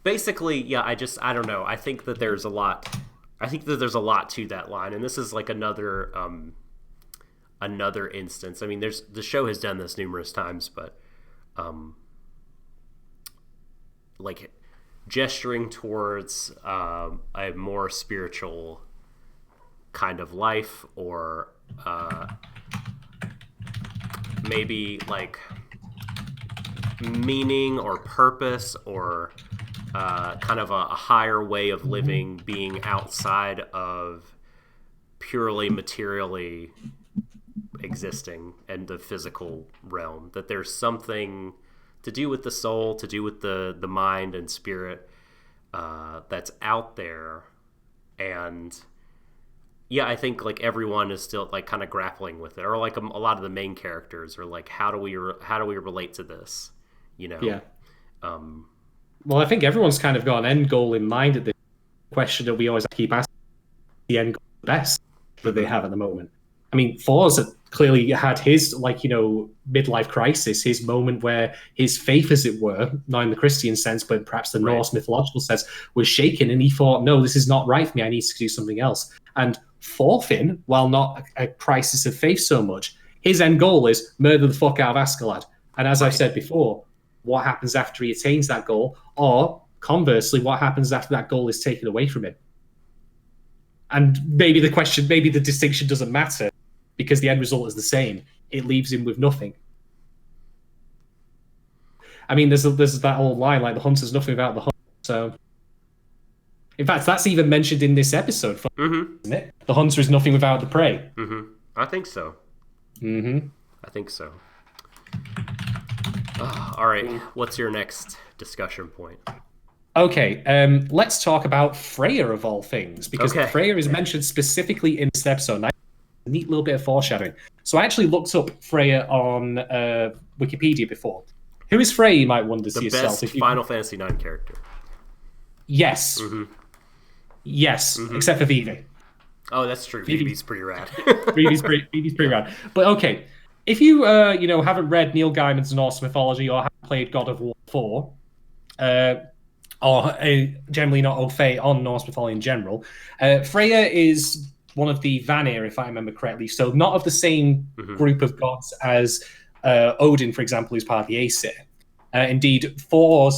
Speaker 1: basically, I don't know. I think that there's a lot. I think that there's a lot to that line, and this is like another instance. I mean, the show has done this numerous times, but gesturing towards a more spiritual kind of life, or maybe meaning or purpose, or kind of a higher way of living, being outside of purely materially existing and the physical realm, that there's something to do with the soul, to do with the mind and spirit that's out there, and yeah, I think like everyone is still like kind of grappling with it, or like a lot of the main characters are like, how do we relate to this? You know,
Speaker 2: Yeah.
Speaker 1: um,
Speaker 2: Well, I think everyone's kind of got an end goal in mind at this question that we always keep asking: the end goal the best that they
Speaker 1: mhm,
Speaker 2: have at the moment. I mean, Thor's clearly had his midlife crisis, his moment where his faith, as it were, not in the Christian sense, but perhaps the
Speaker 1: right,
Speaker 2: Norse mythological sense, was shaken, and he thought, "No, this is not right for me. I need to do something else." And Thorfinn, while not a crisis of faith so much, his end goal is murder the fuck out of Askeladd. And as I've
Speaker 1: right.
Speaker 2: said before, what happens after he attains that goal, or conversely, what happens after that goal is taken away from him? And maybe the distinction doesn't matter because the end result is the same. It leaves him with nothing. I mean, there's that old line like the hunter's nothing without the hunt. So, in fact, that's even mentioned in this episode,
Speaker 1: Mm-hmm.
Speaker 2: isn't it? The hunter is nothing without the prey.
Speaker 1: Mm-hmm. I think so.
Speaker 2: Mm-hmm.
Speaker 1: I think so. All right. What's your next discussion point?
Speaker 2: Okay, let's talk about Freya of all things, because
Speaker 1: Okay.
Speaker 2: Freya is mentioned specifically in this episode. And a neat little bit of foreshadowing. So I actually looked up Freya on Wikipedia before. Who is Freya, you might wonder to
Speaker 1: The
Speaker 2: yourself.
Speaker 1: best Final Fantasy IX character.
Speaker 2: Yes.
Speaker 1: Mm-hmm.
Speaker 2: Yes,
Speaker 1: Mm-hmm.
Speaker 2: except for Vivi.
Speaker 1: Oh, that's true. Vivi's pretty rad.
Speaker 2: Vivi's pretty rad. But okay, if you haven't read Neil Gaiman's Norse mythology or haven't played God of War 4, or generally not au fait on Norse mythology in general, Freya is one of the Vanir, if I remember correctly. So not of the same group of gods as Odin, for example, who's part of the Aesir. Indeed, Thor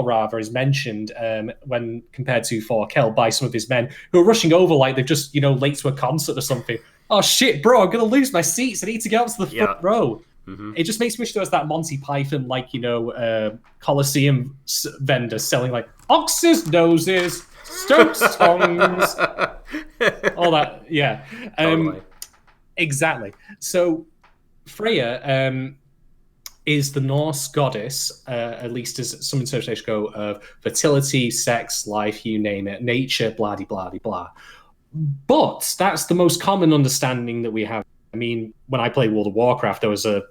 Speaker 2: rather, is mentioned when compared to Thorkel by some of his men who are rushing over like they're just late to a concert or something. Oh shit, bro! I'm gonna lose my seats. I need to get up to the front row.
Speaker 1: Mm-hmm.
Speaker 2: It just makes me wish there was that Monty Python Coliseum vendor selling like ox's noses, Stokes tongues, all that. Yeah,
Speaker 1: Totally.
Speaker 2: exactly. So Freya is the Norse goddess, at least as some interpretations go, of fertility, sex, life, you name it, nature, blah, blah, blah, blah. But that's the most common understanding that we have. I mean, when I played World of Warcraft, there was a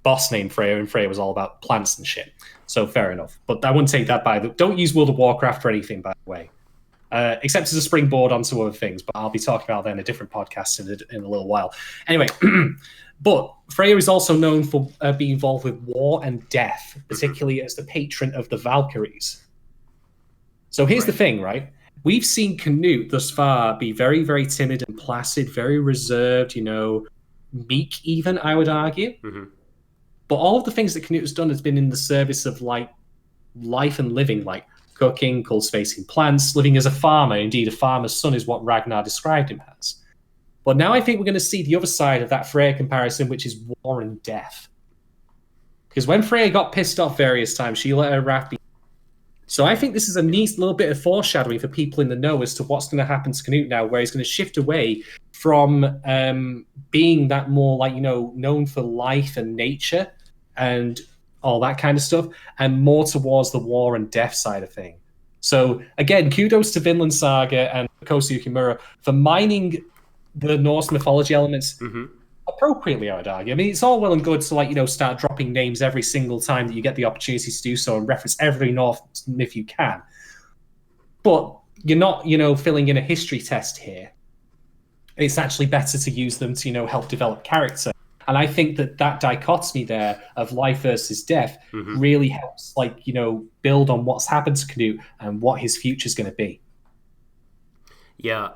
Speaker 2: boss named Freya, and Freya was all about plants and shit. So fair enough. But I wouldn't take that by the... Don't use World of Warcraft for anything, by the way. Except as a springboard onto other things, but I'll be talking about that in a different podcast in a little while. Anyway... But Freya is also known for being involved with war and death, particularly as the patron of the Valkyries. So here's the thing, right? We've seen Canute thus far be very, very timid and placid, very reserved, meek even, I would argue.
Speaker 1: Mm-hmm.
Speaker 2: But all of the things that Canute has done has been in the service of like life and living, like cooking, cultivating plants, living as a farmer. Indeed, a farmer's son is what Ragnar described him as. But now I think we're going to see the other side of that Freya comparison, which is war and death. Because when Freya got pissed off various times, she let her wrath be. So I think this is a neat little bit of foreshadowing for people in the know as to what's going to happen to Canute now, where he's going to shift away from being that more known for life and nature and all that kind of stuff, and more towards the war and death side of thing. So again, kudos to Vinland Saga and Kosu Yukimura for mining the Norse mythology elements appropriately, I would argue. I mean, it's all well and good to start dropping names every single time that you get the opportunity to do so and reference every Norse myth you can. But you're not, filling in a history test here. It's actually better to use them to, help develop character. And I think that dichotomy there of life versus death really helps, build on what's happened to Canute and what his future's going to be.
Speaker 1: Yeah.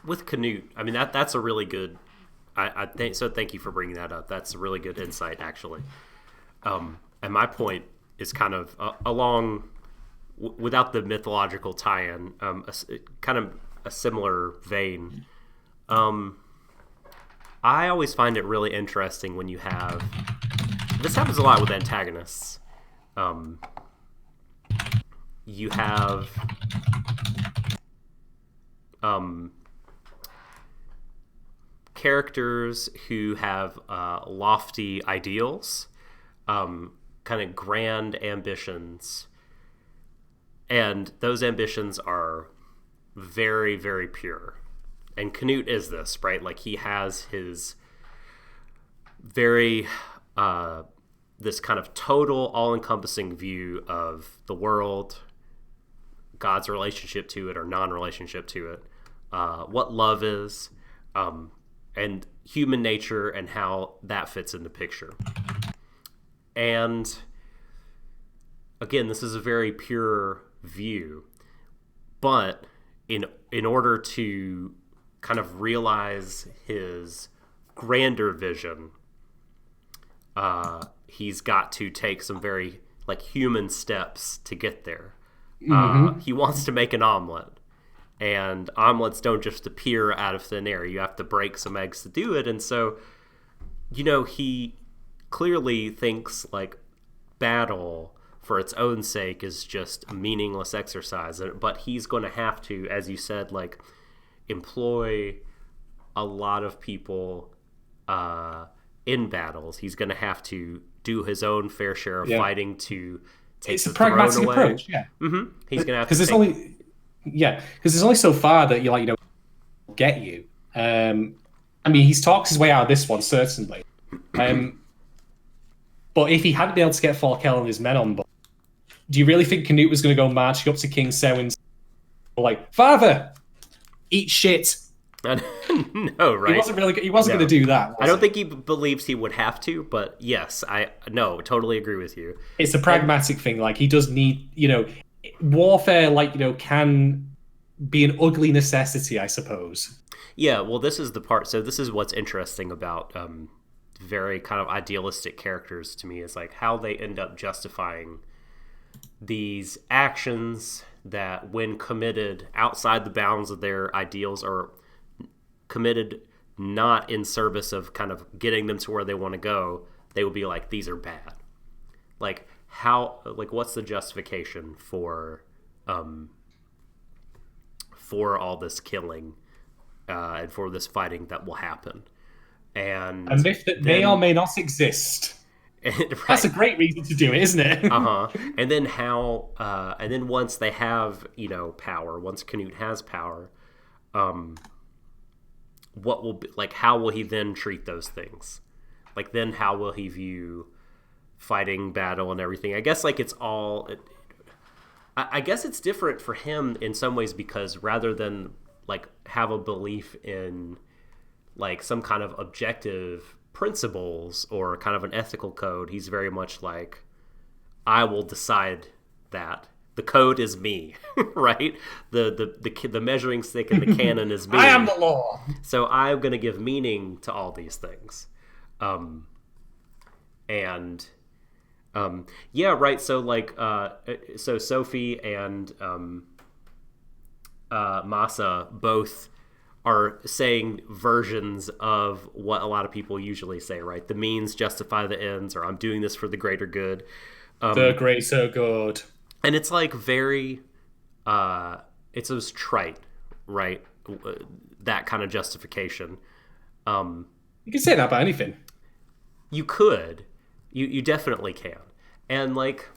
Speaker 1: With Canute, I mean that's a really good. I think so. Thank you for bringing that up. That's a really good insight, actually. And my point is kind of along, without the mythological tie-in, kind of a similar vein. I always find it really interesting when you have. This happens a lot with antagonists. You have. Characters who have lofty ideals, kind of grand ambitions, and those ambitions are very, very pure. and Canute is this, right? Like, he has his very this kind of total, all-encompassing view of the world, God's relationship to it or non-relationship to it, what love is, and human nature and how that fits in the picture. And again, this is a very pure view, but in order to kind of realize his grander vision, he's got to take some very like human steps to get there. He wants to make an omelet, and omelets don't just appear out of thin air. You have to break some eggs to do it. And so, he clearly thinks like battle for its own sake is just a meaningless exercise. But he's going to have to, as you said, like employ a lot of people in battles. He's going to have to do his own fair share of fighting to take
Speaker 2: it's
Speaker 1: the
Speaker 2: a pragmatic
Speaker 1: throne away.
Speaker 2: Approach. Yeah,
Speaker 1: He's going to have to.
Speaker 2: Because there's only so far that you get you. I mean, he's talked his way out of this one certainly. But if he hadn't been able to get Thorkel and his men on board, do you really think Canute was going to go marching up to King Sewin's like, Father, eat shit?
Speaker 1: No, right?
Speaker 2: He wasn't going to do that.
Speaker 1: I don't think he believes he would have to, but yes, totally agree with you.
Speaker 2: It's a pragmatic thing. Like, he does need, warfare, can be an ugly necessity, I suppose.
Speaker 1: Yeah, well, this is the part. So this is what's interesting about very kind of idealistic characters to me, is like how they end up justifying these actions that, when committed outside the bounds of their ideals, or committed not in service of kind of getting them to where they want to go, they would be like, these are bad. Like, what's the justification for all this killing and for this fighting that will happen? And
Speaker 2: a myth that may or may not exist. Right. That's a great reason to do it, isn't it?
Speaker 1: And then and then once they have, power, once Canute has power, what will be, like, how will he then treat those things? Like, then how will he view fighting, battle, and everything? I guess, like, it's all... I guess it's different for him in some ways, because rather than, like, have a belief in, like, some kind of objective principles or kind of an ethical code, he's very much like, I will decide that. The code is me, right? The measuring stick and the canon is me.
Speaker 2: I am the law.
Speaker 1: So I'm going to give meaning to all these things. Yeah, right. So like, so Sophie and Masa both are saying versions of what a lot of people usually say, right? The means justify the ends, or I'm doing this for the greater good.
Speaker 2: The greater good. And
Speaker 1: it's like very, it's those trite, right? That kind of justification.
Speaker 2: You can say that about anything.
Speaker 1: You could. You definitely can. And like,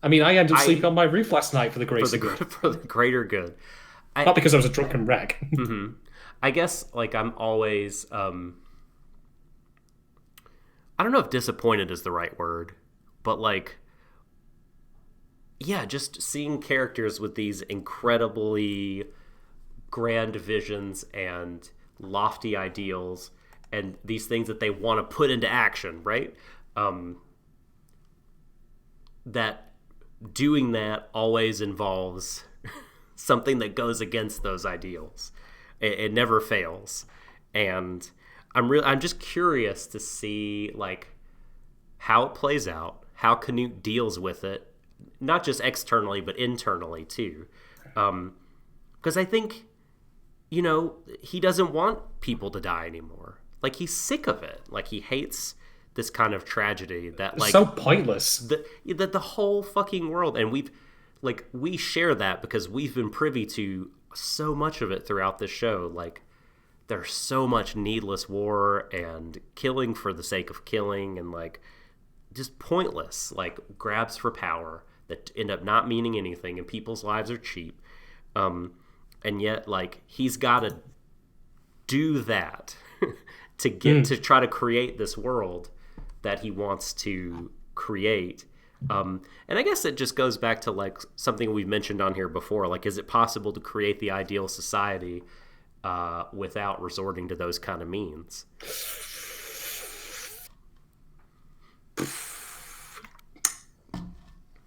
Speaker 2: I mean, I ended up sleeping on my roof last night for the greater good.
Speaker 1: For the greater good.
Speaker 2: Not because I was a drunken wreck.
Speaker 1: Mm-hmm. I guess, like, I'm always, I don't know if disappointed is the right word, but like, yeah, just seeing characters with these incredibly grand visions and lofty ideals and these things that they want to put into action, right? That doing that always involves something that goes against those ideals. It never fails. And I'm just curious to see, like, how it plays out, how Canute deals with it, not just externally, but internally too. Because I think, he doesn't want people to die anymore. Like, he's sick of it. Like, he hates this kind of tragedy that, like,
Speaker 2: so pointless.
Speaker 1: That the whole fucking world, and we share that because we've been privy to so much of it throughout this show. Like, there's so much needless war and killing for the sake of killing, and like just pointless, like, grabs for power that end up not meaning anything, and people's lives are cheap. And yet, like, he's got to do that to get to try to create this world that he wants to create. And I guess it just goes back to like something we've mentioned on here before. Like, is it possible to create the ideal society without resorting to those kind of means?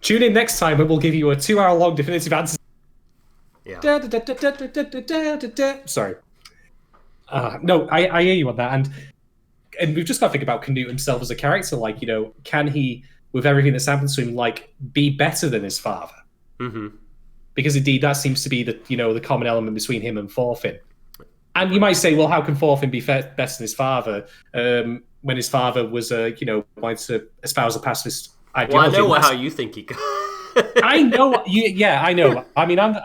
Speaker 2: Tune in next time and we'll give you a 2-hour-long definitive answer.
Speaker 1: Yeah.
Speaker 2: Sorry. No, I hear you on that, and we've just got to think about Canute himself as a character. Like, you know, can he, with everything that's happened to him, like, be better than his father?
Speaker 1: Mm-hmm.
Speaker 2: Because indeed, that seems to be the common element between him and Thorfinn. And you might say, well, how can Thorfinn be better than his father when his father was, wanted to espouse a pacifist ideology?
Speaker 1: Well, I know how you think he could.
Speaker 2: I know. Yeah, I know. I mean, I'm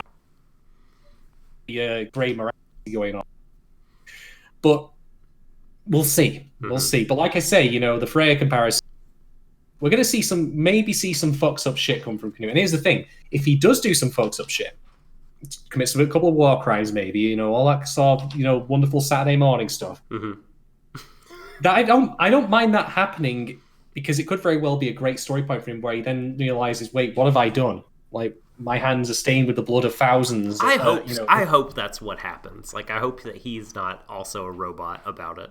Speaker 2: the great morality going on. But we'll see. We'll see. But like I say, the Freya comparison, we're going to maybe see some fucks up shit come from Canute. And here's the thing. If he does do some fucks up shit, commits a couple of war crimes maybe, all that sort of, wonderful Saturday morning stuff, that I don't mind that happening, because it could very well be a great story point for him where he then realizes, wait, what have I done? Like, my hands are stained with the blood of thousands.
Speaker 1: I hope that's what happens. Like, I hope that he's not also a robot about it.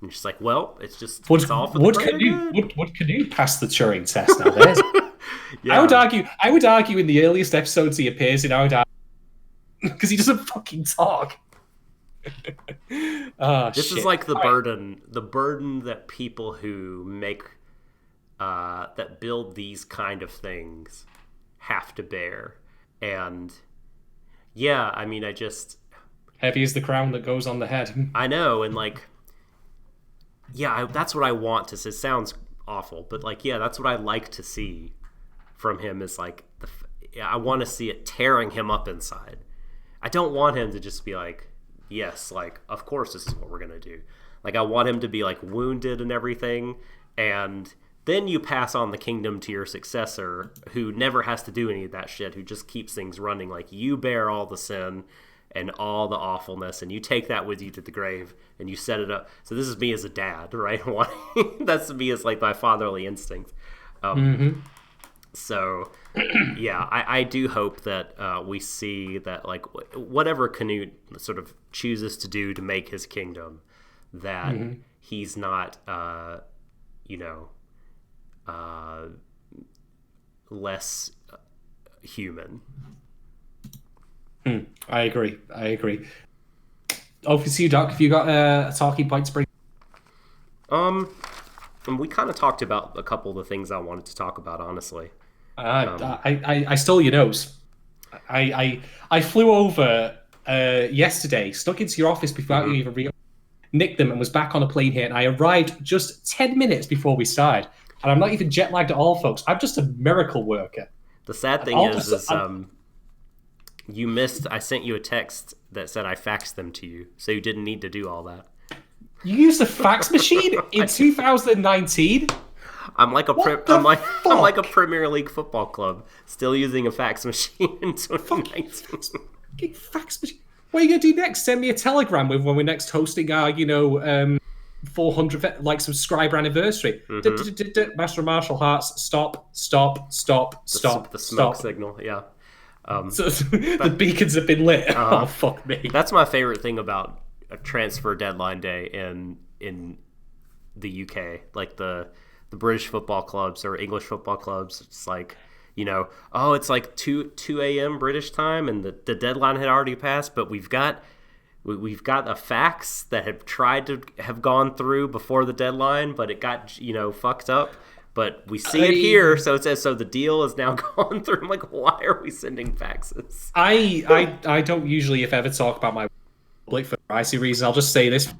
Speaker 1: And just like, well, it's all for the greater good.
Speaker 2: Would Canute pass the Turing test nowadays? Yeah. I would argue in the earliest episodes he appears in, because he doesn't fucking talk.
Speaker 1: This is like the burden that people who make that build these kind of things have to bear. And yeah, I mean,
Speaker 2: heavy is the crown that goes on the head.
Speaker 1: I know, and like, yeah, that's what I want to see. It sounds awful, but like, yeah, that's what I like to see from him, is like, I want to see it tearing him up inside. I don't want him to just be like, yes, like, of course this is what we're gonna do. Like, I want him to be like wounded and everything, and then you pass on the kingdom to your successor, who never has to do any of that shit, who just keeps things running. Like, you bear all the sin and all the awfulness, and you take that with you to the grave, and you set it up. So this is me as a dad, right? That's me as like my fatherly instinct. So, yeah, I do hope that we see that, like, whatever Canute sort of chooses to do to make his kingdom, that he's not, less human.
Speaker 2: I agree. Over to you, Doc. Have you got a talking point to bring?
Speaker 1: And we kind of talked about a couple of the things I wanted to talk about, honestly.
Speaker 2: I stole your nose. I flew over yesterday, snuck into your office before you even nicked them, and was back on a plane here. And I arrived just 10 minutes before we started. And I'm not even jet lagged at all, folks. I'm just a miracle worker.
Speaker 1: The sad thing is you missed. I sent you a text that said I faxed them to you, so you didn't need to do all that.
Speaker 2: You used a fax machine in 2019?
Speaker 1: I'm like a Premier League football club still using a fax machine in 2019.
Speaker 2: Fax machine. What are you gonna do next? Send me a telegram when we're next hosting our 400 subscriber anniversary. Master Martial Arts. Stop.
Speaker 1: The smoke signal. Yeah.
Speaker 2: So the beacons have been lit. Oh, fuck me.
Speaker 1: That's my favorite thing about a transfer deadline day in the UK. Like the British football clubs or English football clubs. It's like, it's like 2 a.m. British time, and the deadline had already passed, but we've got a fax that have gone through before the deadline, but it got fucked up. But we see it here, so it says, so the deal is now gone through. I'm like, why are we sending faxes?
Speaker 2: I don't usually, if ever, talk about my public for pricey reasons. I'll just say this: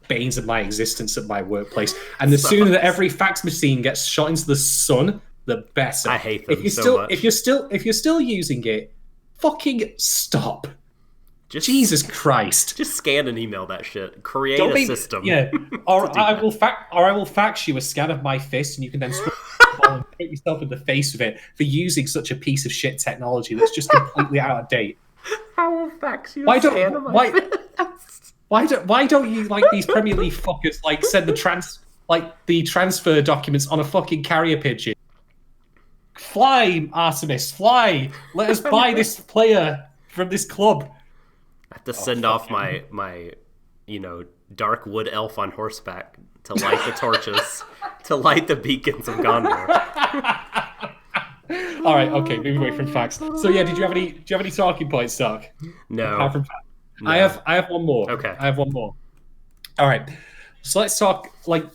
Speaker 2: banes of my existence at my workplace. And the sooner that every fax machine gets shot into the sun, the better.
Speaker 1: I hate them so much.
Speaker 2: If you're still using it, fucking stop. Jesus Christ!
Speaker 1: Just scan and email that shit. Create a system.
Speaker 2: Yeah, or I will fax you a scan of my fist, and you can then and hit yourself in the face with it for using such a piece of shit technology that's just completely out of date.
Speaker 1: I will fax you a scan of my fist.
Speaker 2: Why don't you, like, these Premier League fuckers, like, send the transfer documents on a fucking carrier pigeon? Fly, Artemis, fly! Let us buy this player from this club.
Speaker 1: I have to send off my dark wood elf on horseback to light the torches, to light the beacons of Gondor.
Speaker 2: All right, okay, moving away from facts. So yeah, do you have any talking points, Doc?
Speaker 1: No.
Speaker 2: Apart from facts.
Speaker 1: No.
Speaker 2: I have one more.
Speaker 1: Okay.
Speaker 2: I have one more. All right. So let's talk, like,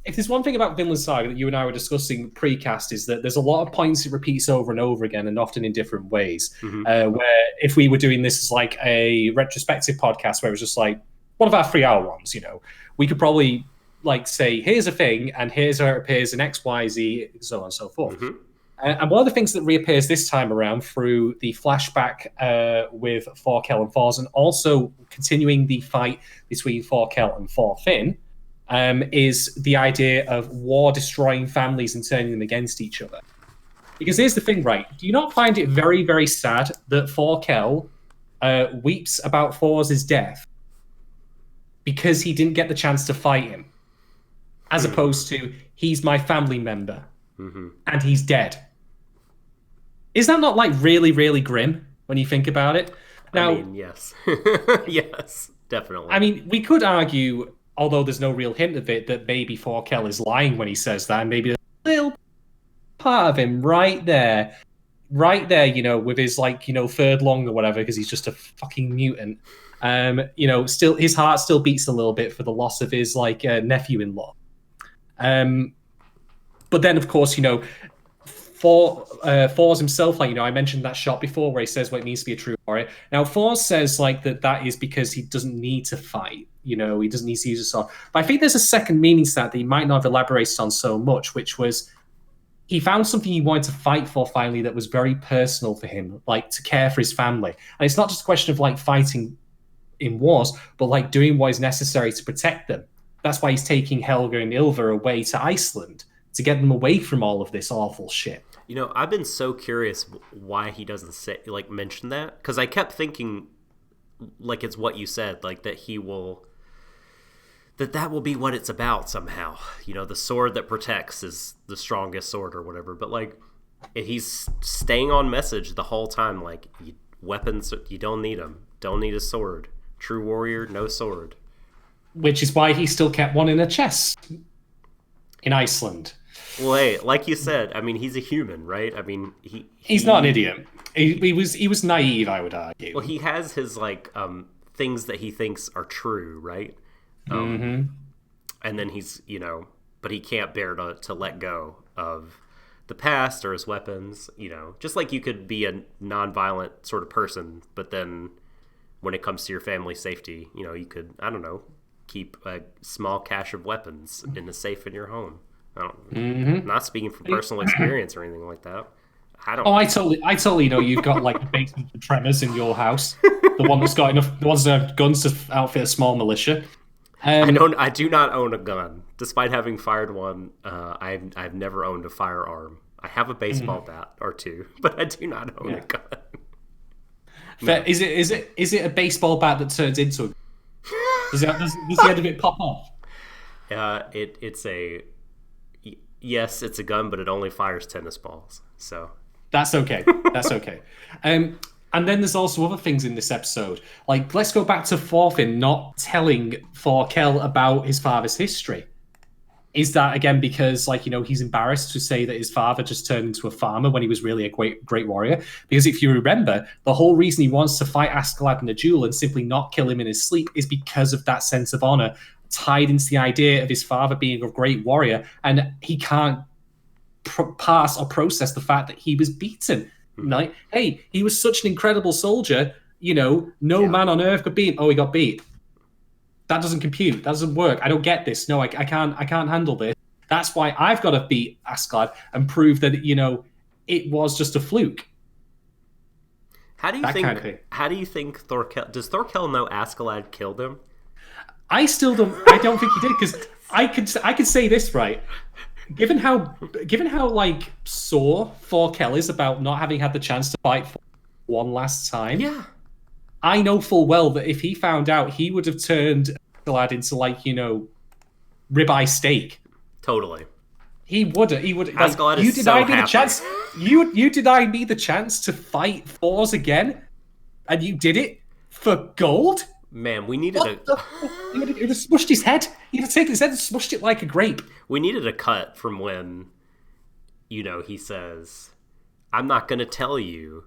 Speaker 2: if there's one thing about Vinland Saga that you and I were discussing pre-cast, is that there's a lot of points it repeats over and over again, and often in different ways. Where if we were doing this as like a retrospective podcast where it was just like one of our 3-hour ones, we could probably like say, here's a thing, and here's how it appears in X, Y, Z, so on and so forth. And one of the things that reappears this time around through the flashback with Thorkel and Thors, and also continuing the fight between Thorkel and Thorfinn, is the idea of war destroying families and turning them against each other. Because here's the thing, right? Do you not find it very, very sad that Thorkel weeps about Thors' death because he didn't get the chance to fight him, as opposed to, he's my family member and he's dead? Is that not like really, really grim when you think about it? Now,
Speaker 1: I mean, yes. Yes, definitely.
Speaker 2: I mean, we could argue, although there's no real hint of it, that maybe Thorkel is lying when he says that, and maybe there's a little part of him right there, with his, like, third lung or whatever, because he's just a fucking mutant. Still, his heart still beats a little bit for the loss of his, like, nephew-in-law. But then, of course, Thors himself, like, I mentioned that shot before where he says what it means to be a true warrior. Now, Thors says, like, that is because he doesn't need to fight. He doesn't need to use a sword. But I think there's a second meaning to that he might not have elaborated on so much, which was he found something he wanted to fight for finally that was very personal for him, like to care for his family. And it's not just a question of, like, fighting in wars, but, like, doing what is necessary to protect them. That's why he's taking Helga and Ylva away to Iceland, to get them away from all of this awful shit.
Speaker 1: I've been so curious why he doesn't mention that, because I kept thinking, like, it's what you said, like, that that will be what it's about somehow. The sword that protects is the strongest sword or whatever. But, like, he's staying on message the whole time, like, weapons, you don't need them. Don't need a sword. True warrior, no sword.
Speaker 2: Which is why he still kept one in a chest in Iceland.
Speaker 1: Well, hey, like you said, I mean, he's a human, right? I mean,
Speaker 2: he's not an idiot. He was naive, I would argue.
Speaker 1: Well, he has his, like, things that he thinks are true, right? And then he's, but he can't bear to let go of the past or his weapons, just like you could be a non-violent sort of person, but then when it comes to your family safety, you could, I don't know, keep a small cache of weapons in a safe in your home. Not speaking from personal experience or anything like that.
Speaker 2: I totally know you've got, like, the basement for tremors in your house. The ones that have guns to outfit a small militia.
Speaker 1: I do not own a gun, despite having fired one. I've never owned a firearm. I have a baseball bat or two, but I do not own a gun.
Speaker 2: No. Is it a baseball bat that turns into a gun? Does the end of it pop off?
Speaker 1: Yes, it's a gun, but it only fires tennis balls. So
Speaker 2: that's okay. That's okay. And then there's also other things in this episode. Like, let's go back to Thorfinn not telling Thorkel about his father's history. Is that, again, because, like, he's embarrassed to say that his father just turned into a farmer when he was really a great warrior? Because if you remember, the whole reason he wants to fight Askeladd in a duel and simply not kill him in his sleep is because of that sense of honor tied into the idea of his father being a great warrior, and he can't pass or process the fact that he was beaten. Like, hey, he was such an incredible soldier, no man on earth could beat him. Oh, he got beat. That doesn't compute. That doesn't work. I don't get this. No, I can't handle this. That's why I've got to beat Askeladd and prove that, it was just a fluke.
Speaker 1: How do you think Thorkel, does Thorkel know Askeladd killed him?
Speaker 2: I don't think he did, because I could say this, right? Given how like sore Thorkel is about not having had the chance to fight for one last time,
Speaker 1: yeah,
Speaker 2: I know full well that if he found out, he would have turned the lad into like, ribeye steak.
Speaker 1: Totally.
Speaker 2: He would. Like,
Speaker 1: Askeladd
Speaker 2: you
Speaker 1: is
Speaker 2: denied
Speaker 1: so
Speaker 2: me the
Speaker 1: happy.
Speaker 2: chance. You denied me the chance to fight Thors again, and you did it for gold.
Speaker 1: Man, we needed
Speaker 2: He would have smushed his head. He'd have taken his head and smushed it like a grape.
Speaker 1: We needed a cut from when, he says, "I'm not going to tell you."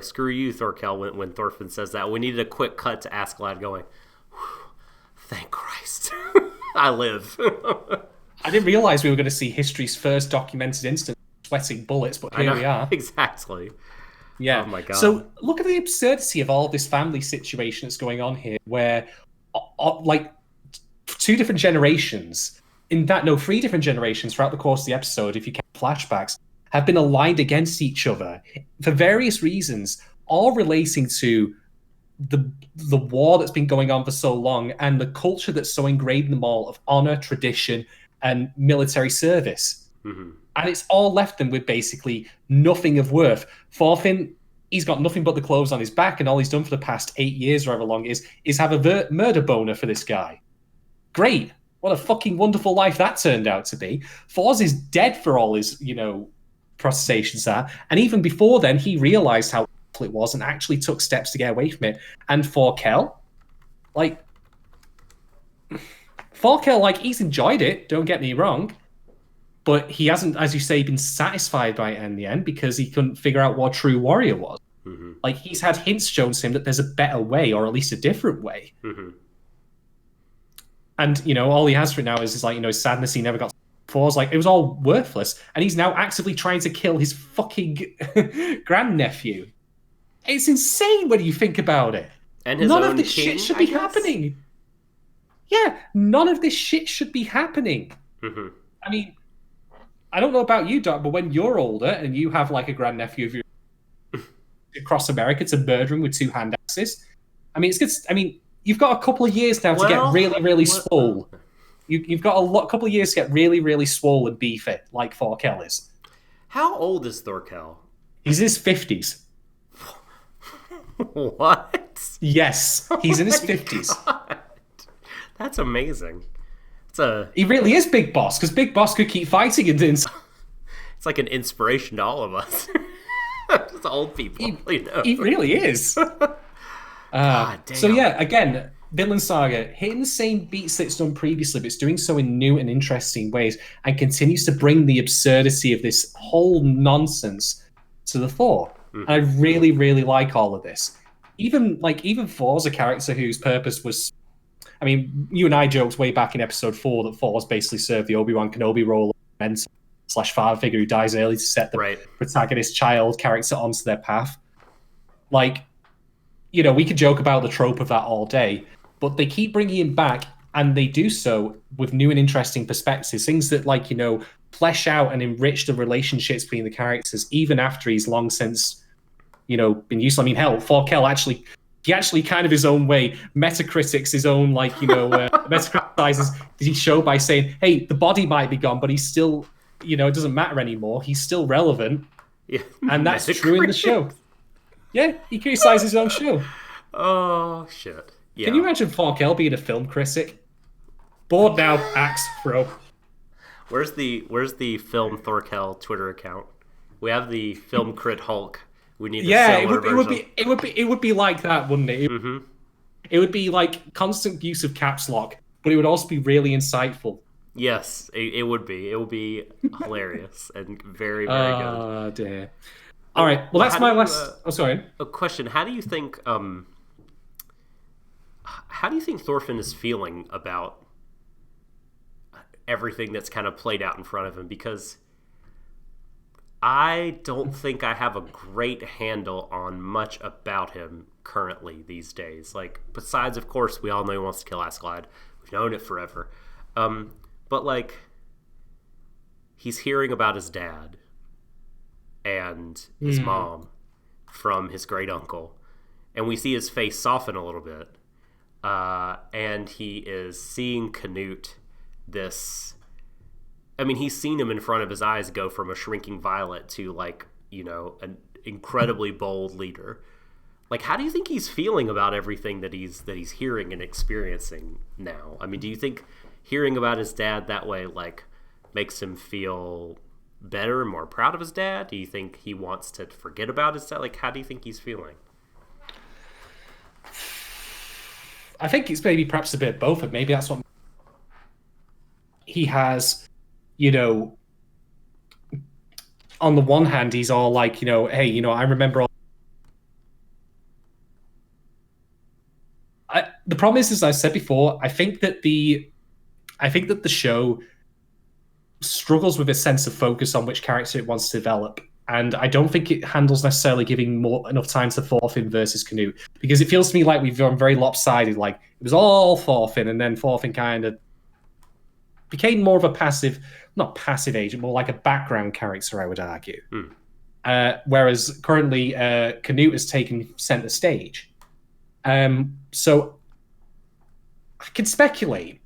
Speaker 1: Screw you, Thorkel. When Thorfinn says that, we needed a quick cut to Askeladd going, "Thank Christ, I live."
Speaker 2: I didn't realize we were going to see history's first documented instance of sweating bullets, but here we are.
Speaker 1: Exactly.
Speaker 2: Yeah.
Speaker 1: Oh my God.
Speaker 2: So look at the absurdity of all this family situation that's going on here, where, like, 2 different generations, three different generations throughout the course of the episode, if you count flashbacks, have been aligned against each other for various reasons, all relating to the war that's been going on for so long and the culture that's so ingrained in them all of honor, tradition, and military service.
Speaker 1: Mm-hmm. And
Speaker 2: it's all left them with basically nothing of worth. Thorfinn, he's got nothing but the clothes on his back, and all he's done for the past 8 years or however long is have a murder boner for this guy. Great. What a fucking wonderful life that turned out to be. Thors is dead for all his, protestations are. And even before then, he realized how awful it was and actually took steps to get away from it. And Thorkel, he's enjoyed it, don't get me wrong. But he hasn't, as you say, been satisfied by it in the end because he couldn't figure out what true warrior was.
Speaker 1: Mm-hmm.
Speaker 2: Like, he's had hints shown to him that there's a better way, or at least a different way.
Speaker 1: Mm-hmm.
Speaker 2: And, all he has for it now is his sadness he never got Thors. Like, it was all worthless. And he's now actively trying to kill his fucking grandnephew. It's insane when you think about it.
Speaker 1: And his
Speaker 2: none
Speaker 1: own
Speaker 2: of this
Speaker 1: king,
Speaker 2: shit should be happening. Yeah, none of this shit should be happening.
Speaker 1: Mm-hmm.
Speaker 2: I mean, I don't know about you, Doc, but when you're older and you have like a grandnephew of yours across America to murder him with 2 hand axes, I mean, it's good. I mean, you've got a couple of years now to get really, really swole. You've got couple of years to get really, really swole and beefy, like Thorkel is.
Speaker 1: How old is Thorkel?
Speaker 2: He's in his 50s.
Speaker 1: What?
Speaker 2: Yes, he's in his 50s.
Speaker 1: God. That's amazing.
Speaker 2: He really is Big Boss, because Big Boss could keep fighting and doing.
Speaker 1: It's like an inspiration to all of us. Just old people.
Speaker 2: He really is.
Speaker 1: God damn.
Speaker 2: So yeah, again, Vinland Saga hitting the same beats that it's done previously, but it's doing so in new and interesting ways, and continues to bring the absurdity of this whole nonsense to the fore. Mm-hmm. And I really, really like all of this. Even Thor's a character whose purpose was, I mean, you and I joked way back in episode 4 that Thor's basically served the Obi-Wan Kenobi role of mentor/father figure who dies early to set the protagonist child character onto their path. Like, we could joke about the trope of that all day, but they keep bringing him back, and they do so with new and interesting perspectives, things that, flesh out and enrich the relationships between the characters, even after he's long since, been used. I mean, hell, Thorkel he actually kind of his own way metacritics his own, metacriticizes the show by saying, hey, the body might be gone, but he's still, it doesn't matter anymore. He's still relevant.
Speaker 1: Yeah.
Speaker 2: And that's true in the show. Yeah, he criticizes his own show.
Speaker 1: Oh, shit. Yeah.
Speaker 2: Can you imagine Thorkel being a film critic? Bored now, axe throw.
Speaker 1: Where's the Film Thorkel Twitter account? We have the Film Crit Hulk. We need it
Speaker 2: would be like that, wouldn't it?
Speaker 1: Mm-hmm.
Speaker 2: It would be like constant use of caps lock, but it would also be really insightful.
Speaker 1: Yes, it would be. It would be hilarious and very, very good.
Speaker 2: Oh dear. All right. Well, that's my last. Sorry.
Speaker 1: A question: How do you think Thorfinn is feeling about everything that's kind of played out in front of him? Because I don't think I have a great handle on much about him currently these days. Like, besides, of course, we all know he wants to kill Askeladd. We've known it forever. But he's hearing about his dad and his mom from his great uncle, and we see his face soften a little bit, and he is seeing Canute. He's seen him in front of his eyes go from a shrinking violet to an incredibly bold leader. like, how do you think he's feeling about everything that he's hearing and experiencing now? I mean, do you think hearing about his dad that way, like, makes him feel better and more proud of his dad? Do you think he wants to forget about his dad? Like, how do you think he's feeling?
Speaker 2: I think it's maybe perhaps a bit of both. Maybe that's what he has, you know, on the one hand, he's all like, you know, hey, you know, I remember all. The problem is, as I said before, I think that the show struggles with a sense of focus on which character it wants to develop. And I don't think it handles necessarily giving enough time to Thorfinn versus Canute, because it feels to me like we've gone very lopsided. Like, it was all Thorfinn, and then Thorfinn kind of became more of a not passive agent, more like a background character, I would argue. Whereas currently Canute has taken center stage. So I can speculate.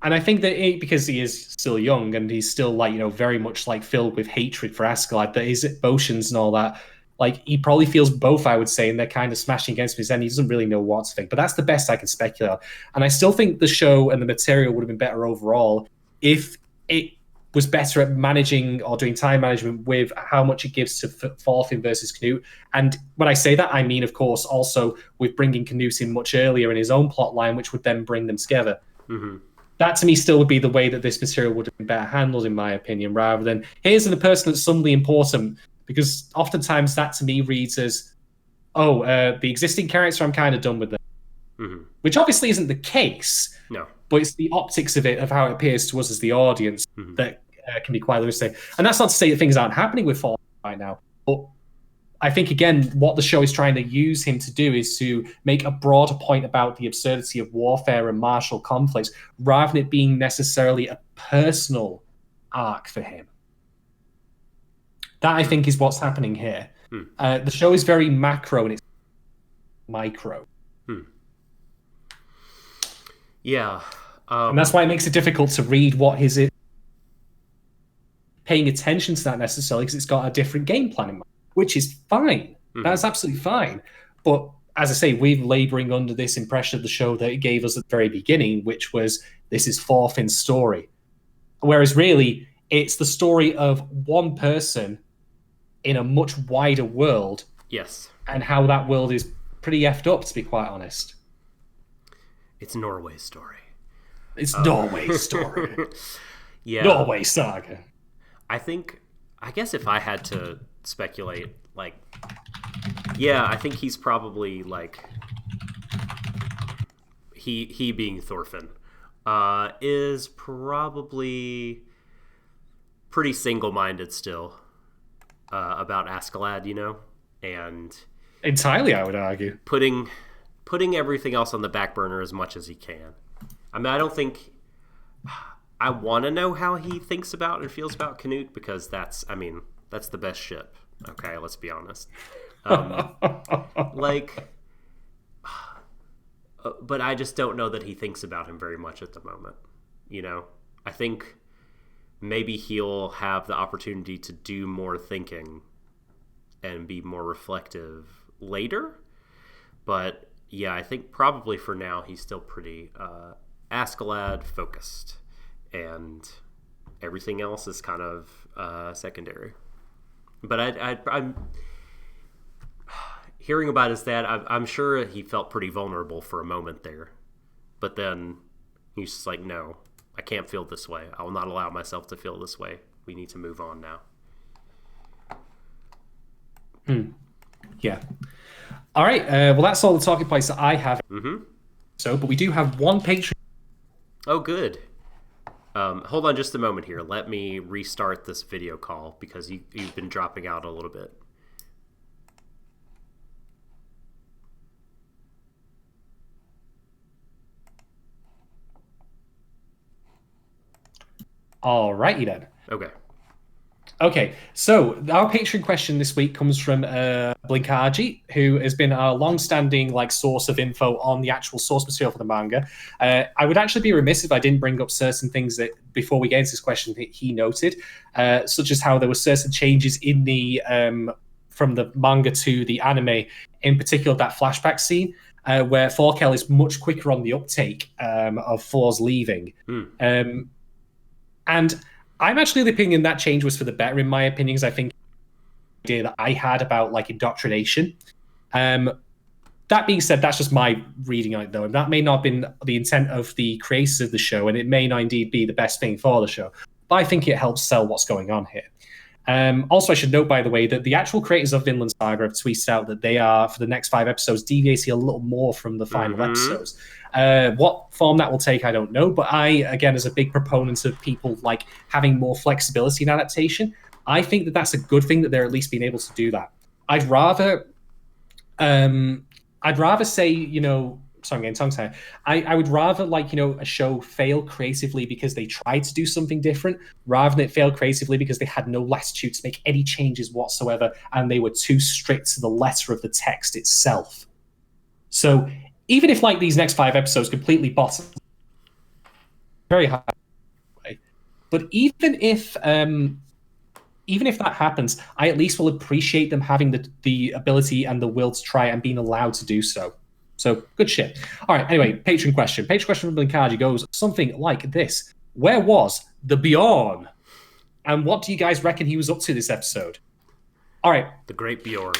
Speaker 2: And I think that because he is still young and he's still, like, you know, very much like filled with hatred for Askeladd, that his emotions and all that, like, he probably feels both, I would say, and they're kind of smashing against him, and he doesn't really know what to think. But that's the best I can speculate. And I still think the show and the material would have been better overall if it was better at managing or doing time management with how much it gives to Thorfinn versus Canute. And when I say that, I mean, of course, also with bringing Canute in much earlier in his own plot line, which would then bring them together.
Speaker 1: Mm-hmm.
Speaker 2: That, to me, still would be the way that this material would have been better handled, in my opinion, rather than here's the person that's suddenly important. Because oftentimes that, to me, reads as, the existing character, I'm kind of done with them.
Speaker 1: Mm-hmm.
Speaker 2: Which obviously isn't the case.
Speaker 1: No.
Speaker 2: But it's the optics of it, of how it appears to us as the audience, that can be quite interesting. And that's not to say that things aren't happening with Thor right now. But I think, again, what the show is trying to use him to do is to make a broader point about the absurdity of warfare and martial conflicts, rather than it being necessarily a personal arc for him. That, I think, is what's happening here. The show is very macro and it's micro.
Speaker 1: Yeah.
Speaker 2: And that's why it makes it difficult to read what is it paying attention to that necessarily, because it's got a different game plan in mind, which is fine. That's absolutely fine. But as I say, we're laboring under this impression of the show that it gave us at the very beginning, which was, this is Thorfinn's story. Whereas really, it's the story of one person in a much wider world.
Speaker 1: Yes.
Speaker 2: And how that world is pretty effed up, to be quite honest.
Speaker 1: It's Norway's story.
Speaker 2: It's Norway's story.
Speaker 1: Yeah.
Speaker 2: Norway Saga.
Speaker 1: I guess if I had to speculate, like, yeah, I think he's probably, like, he being Thorfinn, is probably pretty single-minded still about Askeladd, you know, and
Speaker 2: entirely, I would argue,
Speaker 1: putting everything else on the back burner as much as he can. I mean, I don't think I want to know how he thinks about and feels about Canute, because that's the best ship. Okay, let's be honest. But I just don't know that he thinks about him very much at the moment. You know, I think maybe he'll have the opportunity to do more thinking and be more reflective later. But yeah, I think probably for now he's still pretty Askeladd focused, and everything else is kind of secondary. But I'm hearing about his dad. I'm sure he felt pretty vulnerable for a moment there, but then he's just like, no, I can't feel this way. I will not allow myself to feel this way. We need to move on now.
Speaker 2: Yeah. All right. Well, that's all the talking points that I have. So, but we do have one Patreon.
Speaker 1: Oh, good. Hold on just a moment here. Let me restart this video call because you've been dropping out a little bit.
Speaker 2: All righty then.
Speaker 1: Okay,
Speaker 2: so our Patreon question this week comes from Blinkarji, who has been a long-standing source of info on the actual source material for the manga. I would actually be remiss if I didn't bring up certain things that, before we get into this question, that he noted, such as how there were certain changes in the from the manga to the anime in particular that flashback scene where Thorkel is much quicker on the uptake of Thor's leaving. And I'm actually of the opinion that change was for the better, in my opinion, because I think the idea that I had about like indoctrination. That being said, that's just my reading on it, though. And that may not have been the intent of the creators of the show, and it may not indeed be the best thing for the show. But I think it helps sell what's going on here. Also, I should note, by the way, that the actual creators of Vinland Saga have tweeted out that they are, for the next 5 episodes, deviating a little more from the final episodes. What form that will take, I don't know. But I, again, as a big proponent of people like having more flexibility in adaptation, I think that that's a good thing that they're at least being able to do that. I'd rather say, you know, sorry, I'm getting tongue-tied. I would rather, like, you know, a show fail creatively because they tried to do something different, rather than it fail creatively because they had no latitude to make any changes whatsoever and they were too strict to the letter of the text itself. So even if, like, these next 5 episodes completely bottom, very high, but even if that happens, I at least will appreciate them having the ability and the will to try and being allowed to do so. So, good shit. All right, anyway, Patreon question. Patreon question from Blinkaji goes something like this. Where was the Bjorn? And what do you guys reckon he was up to this episode? All right.
Speaker 1: The Great Bjorn.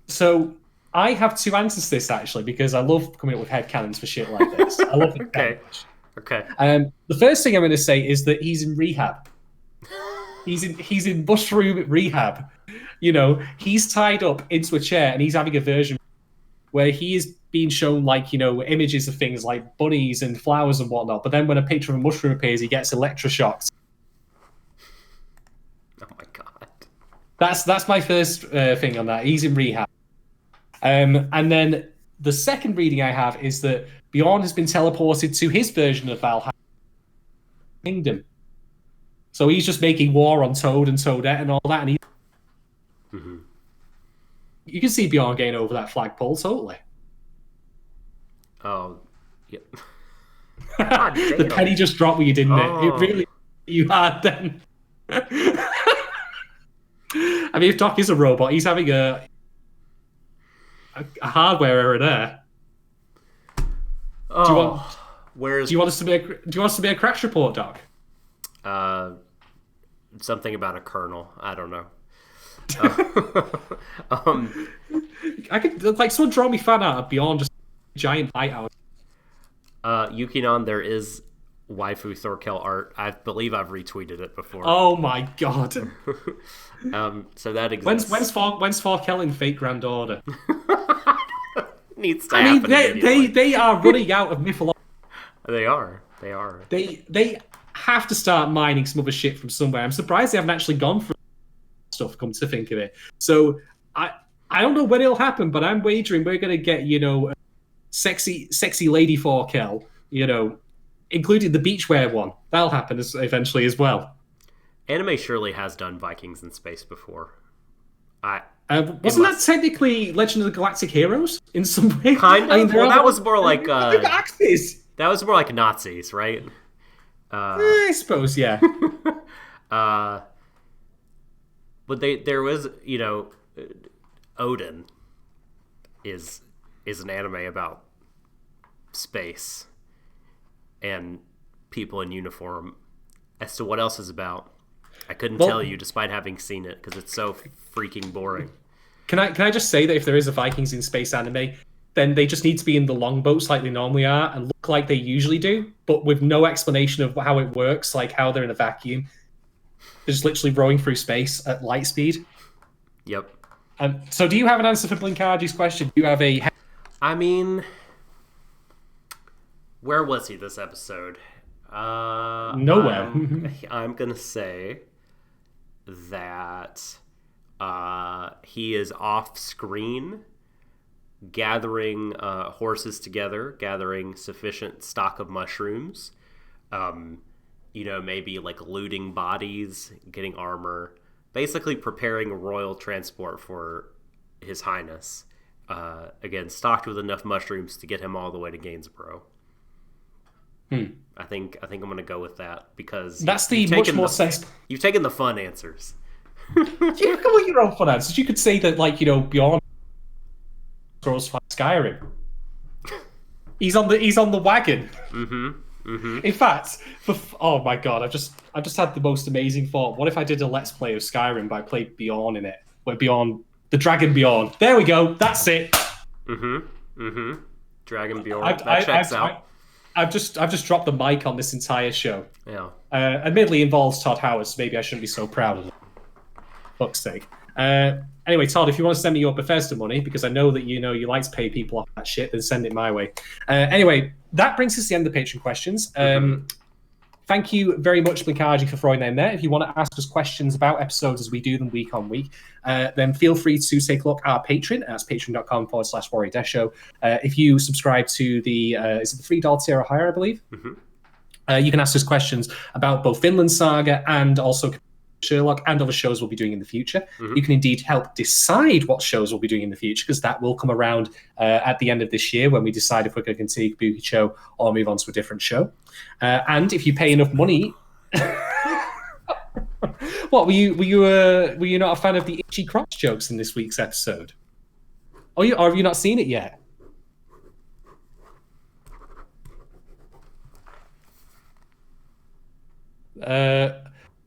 Speaker 2: So, I have 2 answers to this, actually, because I love coming up with headcanons for shit like this. I love it.
Speaker 1: Okay.
Speaker 2: The first thing I'm going to say is that he's in rehab. He's in mushroom rehab. You know, he's tied up into a chair and he's having a version where he is being shown, like, you know, images of things like bunnies and flowers and whatnot. But then when a picture of a mushroom appears, he gets electroshocked.
Speaker 1: Oh my god.
Speaker 2: That's my first thing on that. He's in rehab. And then the second reading I have is that Bjorn has been teleported to his version of Valhalla Kingdom. So he's just making war on Toad and Toadette and all that, and you can see Bjorn getting over that flagpole totally.
Speaker 1: Oh, yep.
Speaker 2: The penny just dropped with you, didn't it? It really, you had then. I mean, if Doc is a robot, he's having a hardware error there.
Speaker 1: Oh,
Speaker 2: do you want us to be a crash report, Doc?
Speaker 1: Something about a kernel. I don't know.
Speaker 2: I could, like, someone draw me fan art of Beyond just a giant bite out.
Speaker 1: Yukinon, there is waifu Thorkel art. I believe I've retweeted it before.
Speaker 2: Oh my god.
Speaker 1: So that exists.
Speaker 2: When's Thorkel in Fate Grand Order?
Speaker 1: Needs to happen.
Speaker 2: They are running out of mythology.
Speaker 1: They are.
Speaker 2: They have to start mining some other shit from somewhere. I'm surprised they haven't actually gone for stuff, come to think of it. So I don't know when it'll happen, but I'm wagering we're going to get, you know, sexy lady Thorkel, you know, including the beachwear one. That'll happen eventually as well.
Speaker 1: Anime surely has done Vikings in space before.
Speaker 2: Wasn't that technically Legend of the Galactic Heroes in some way?
Speaker 1: Kind of. I mean, well, that was more like
Speaker 2: axes.
Speaker 1: That was more like Nazis, right?
Speaker 2: I suppose, yeah.
Speaker 1: But there was, you know, Odin is an anime about space and people in uniform. As to what else is about, I couldn't tell you, despite having seen it, because it's so freaking boring.
Speaker 2: Can I just say that if there is a Vikings in space anime, then they just need to be in the longboats like they normally are and look like they usually do, but with no explanation of how it works, like how they're in a vacuum. They're just literally rowing through space at light speed.
Speaker 1: Yep.
Speaker 2: So do you have an answer for Blinkaji's question? Do you have a...
Speaker 1: I mean, where was he this episode?
Speaker 2: Nowhere.
Speaker 1: I'm going to say that he is off screen gathering horses together, gathering sufficient stock of mushrooms, you know, maybe like looting bodies, getting armor, basically preparing a royal transport for His Highness. Again, stocked with enough mushrooms to get him all the way to Gainsborough. I think I'm going to go with that because
Speaker 2: that's the much more sense.
Speaker 1: You've taken the fun answers.
Speaker 2: You can go with your own fun answers. You could say that, like, you know, Bjorn Scrolls 5 Skyrim. He's on the wagon. In fact, oh my god, I've just had the most amazing thought. What if I did a Let's Play of Skyrim, but I played Bjorn in it? Where Bjorn, the Dragon Bjorn. There we go. That's it.
Speaker 1: Dragon Bjorn. That checks out.
Speaker 2: I've just dropped the mic on this entire show.
Speaker 1: Yeah.
Speaker 2: Admittedly involves Todd Howard, so maybe I shouldn't be so proud of it. Fuck's sake. Anyway, Todd, if you want to send me your Bethesda money, because I know that you like to pay people off that shit, then send it my way. Anyway, that brings us to the end of the Patreon questions. Thank you very much, Blinkaji, for throwing that in there. If you want to ask us questions about episodes as we do them week on week, then feel free to take a look at our Patreon. That's patreon.com/Warui Deshou. If you subscribe to the, is it the $3 tier or higher, I believe? You can ask us questions about both Vinland Saga and also Sherlock and other shows we'll be doing in the future. You can indeed help decide what shows we'll be doing in the future, because that will come around at the end of this year when we decide if we're going to continue Kabuki Show or move on to a different show. And if you pay enough money, what were you not a fan of the itchy crotch jokes in this week's episode? Or have you not seen it yet?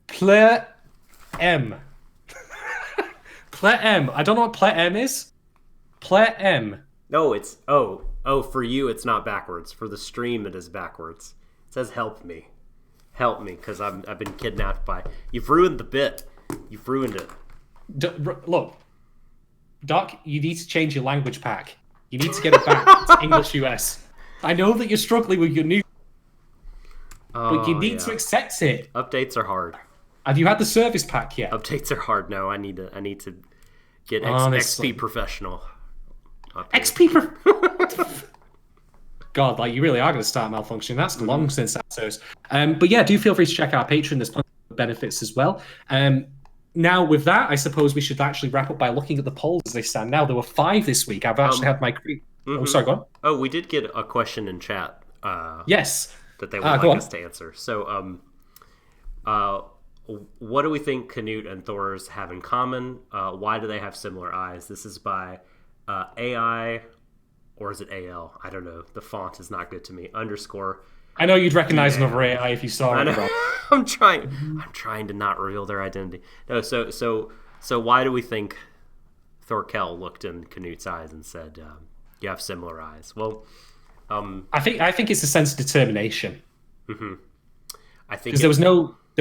Speaker 2: Ple M. Ple M. I don't know what Ple M is. Ple M.
Speaker 1: No, it's for you it's not backwards. For the stream it is backwards. It says help me, because I've been kidnapped by. You've ruined the bit. You've ruined it.
Speaker 2: Look, Doc, you need to change your language pack. You need to get it back to English US. I know that you're struggling with your new, but you need to accept it.
Speaker 1: Updates are hard.
Speaker 2: Have you had the service pack yet?
Speaker 1: Updates are hard. No, I need to get XP professional. God, like you really are going to start malfunctioning. That's long since that. But yeah, do feel free to check out our Patreon. There's plenty of benefits as well. Now, with that, I suppose we should actually wrap up by looking at the polls as they stand now. There were 5 this week. I've actually had my... Oh, sorry, go on. Oh, we did get a question in chat.
Speaker 2: Yes.
Speaker 1: That they would like us to answer. So, what do we think Canute and Thor's have in common? Why do they have similar eyes? This is by AI, or is it AL? I don't know. The font is not good to me. _.
Speaker 2: I know you'd recognize another AI if you saw it.
Speaker 1: I'm trying to not reveal their identity. No, so why do we think Thorkel looked in Canute's eyes and said, "You have similar eyes"? Well,
Speaker 2: I think it's a sense of determination.
Speaker 1: I think
Speaker 2: because there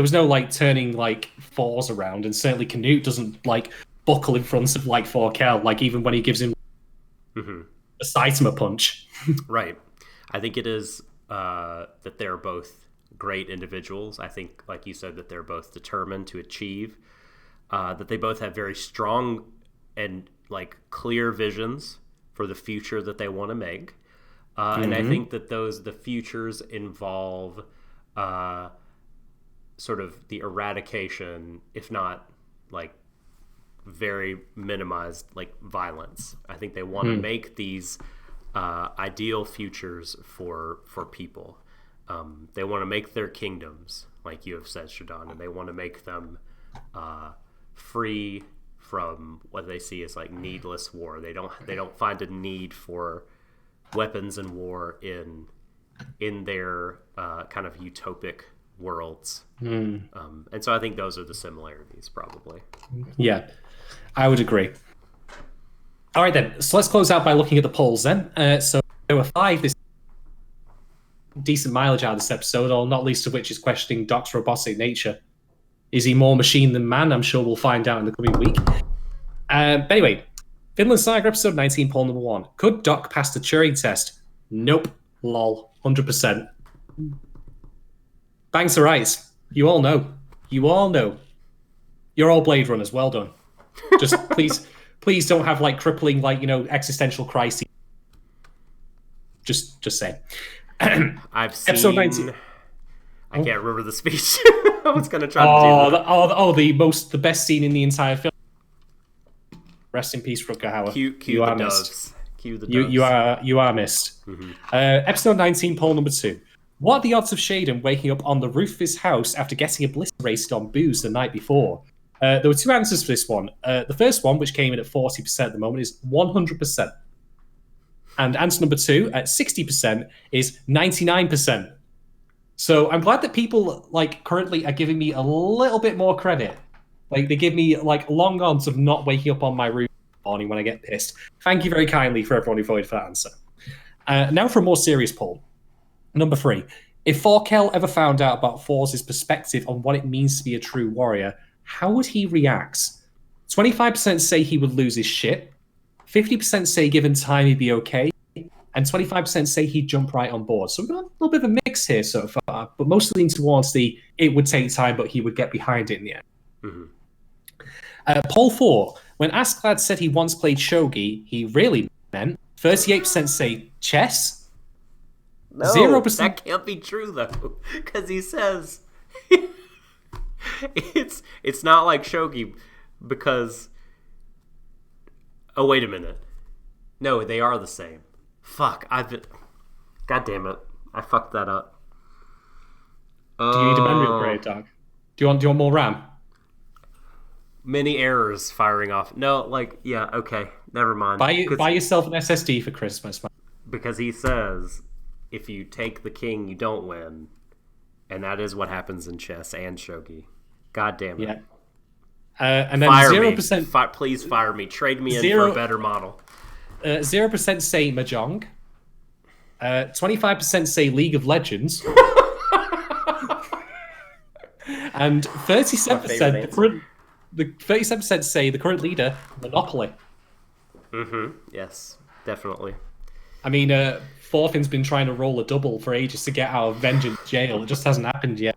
Speaker 2: was no like turning like Thor's around, and certainly Canute doesn't like buckle in front of like Thorkel, like even when he gives him a Saitama punch.
Speaker 1: Right. I think it is that they're both great individuals. I think, like you said, that they're both determined to achieve, that they both have very strong and like clear visions for the future that they want to make. And I think that the futures involve sort of the eradication, if not like very minimized, like violence. I think they want to make these ideal futures for people. They want to make their kingdoms, like you have said, Shadon, and they want to make them free from what they see as like needless war. They don't find a need for weapons and war in their kind of utopic worlds. And so I think those are the similarities, probably.
Speaker 2: Yeah, I would agree. All right, then. So let's close out by looking at the polls, then. So there were 5 this decent mileage out of this episode, all not least of which is questioning Doc's robotic nature. Is he more machine than man? I'm sure we'll find out in the coming week. But anyway, Vinland Saga episode 19, poll number 1. Could Doc pass the Turing test? Nope. Lol. 100%. Banks are right. You all know. You all know. You're all Blade Runners. Well done. Just please don't have like crippling, like, you know, existential crises. Just say.
Speaker 1: I've seen.
Speaker 2: Episode 19.
Speaker 1: I can't remember the speech. I was going to try to do that.
Speaker 2: The best scene in the entire film. Rest in peace, Rutger Hauer.
Speaker 1: Cue the doves. Cue the doves.
Speaker 2: You are missed. Episode 19, poll number 2. What are the odds of Shadon waking up on the roof of his house after getting obliterated on booze the night before? There were 2 answers for this one. The first one, which came in at 40% at the moment, is 100%. And answer number 2 at 60% is 99%. So I'm glad that people like currently are giving me a little bit more credit. Like they give me like long odds of not waking up on my roof in the morning when I get pissed. Thank you very kindly for everyone who voted for that answer. Now for a more serious poll. Number 3. If Thorkel ever found out about Thor's perspective on what it means to be a true warrior, how would he react? 25% say he would lose his shit. 50% say given time he'd be okay. And 25% say he'd jump right on board. So we've got a little bit of a mix here so far, but mostly leaning towards the it would take time, but he would get behind it in the end. Mm-hmm. Poll 4. When Askeladd said he once played shogi, he really meant 38% say chess.
Speaker 1: No, 0%. That can't be true though, because he says it's not like shogi because. Oh wait a minute, no, they are the same. Fuck, God damn it, I fucked that up.
Speaker 2: Do you need a memory upgrade, Doug? Do you want more RAM?
Speaker 1: Many errors firing off. No, yeah, okay, never mind.
Speaker 2: Buy yourself an SSD for Christmas, man.
Speaker 1: Because he says, if you take the king, you don't win. And that is what happens in chess and shogi. God damn it.
Speaker 2: Yeah. And then 0%...
Speaker 1: Please fire me. Trade me in for a better model.
Speaker 2: 0% say Mahjong. 25% say League of Legends. And 37% the 37% say the current leader, Monopoly.
Speaker 1: Mm-hmm. Yes, definitely.
Speaker 2: I mean, Thorfinn's been trying to roll a double for ages to get out of Vengeance jail. It just hasn't happened yet.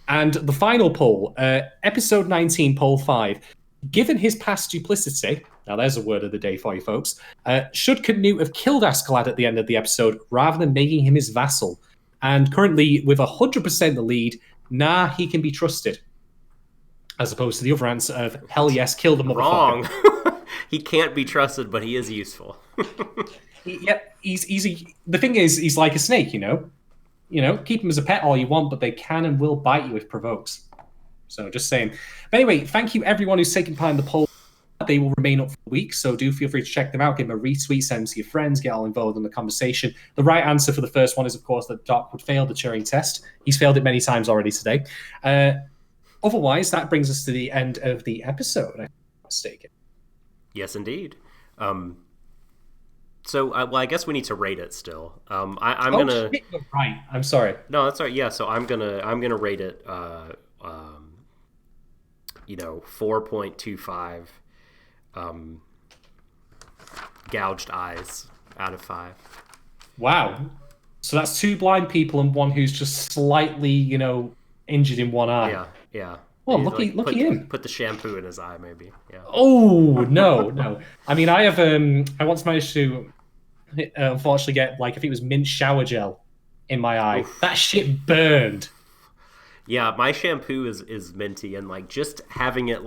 Speaker 2: And the final poll, episode 19, poll 5. Given his past duplicity, now there's a word of the day for you folks, should Canute have killed Askeladd at the end of the episode rather than making him his vassal? And currently, with 100% the lead, nah, he can be trusted. As opposed to the other answer of, hell yes, kill the motherfucker.
Speaker 1: Wrong. He can't be trusted, but he is useful.
Speaker 2: The thing is, he's like a snake, you know? Keep him as a pet all you want, but they can and will bite you if provokes. So, just saying. But anyway, thank you everyone who's taken part in the poll. They will remain up for the week, so do feel free to check them out. Give them a retweet, send them to your friends, get all involved in the conversation. The right answer for the first one is, of course, that Doc would fail the Turing test. He's failed it many times already today. Otherwise, that brings us to the end of the episode, if I'm not mistaken.
Speaker 1: Yes, indeed. So, I guess we need to rate it still. I'm gonna.
Speaker 2: Shit, right. I'm sorry.
Speaker 1: No, that's all right. Yeah, so I'm gonna rate it. 4.25. Gouged eyes out of 5.
Speaker 2: Wow. So that's 2 blind people and one who's just slightly, injured in one eye.
Speaker 1: Yeah.
Speaker 2: Well, lucky him.
Speaker 1: Put the shampoo in his eye, maybe. Yeah.
Speaker 2: Oh no. I mean, I have. I once managed to, unfortunately, get I think it was mint shower gel in my eye. Oof. That shit burned.
Speaker 1: Yeah, my shampoo is minty, and just having it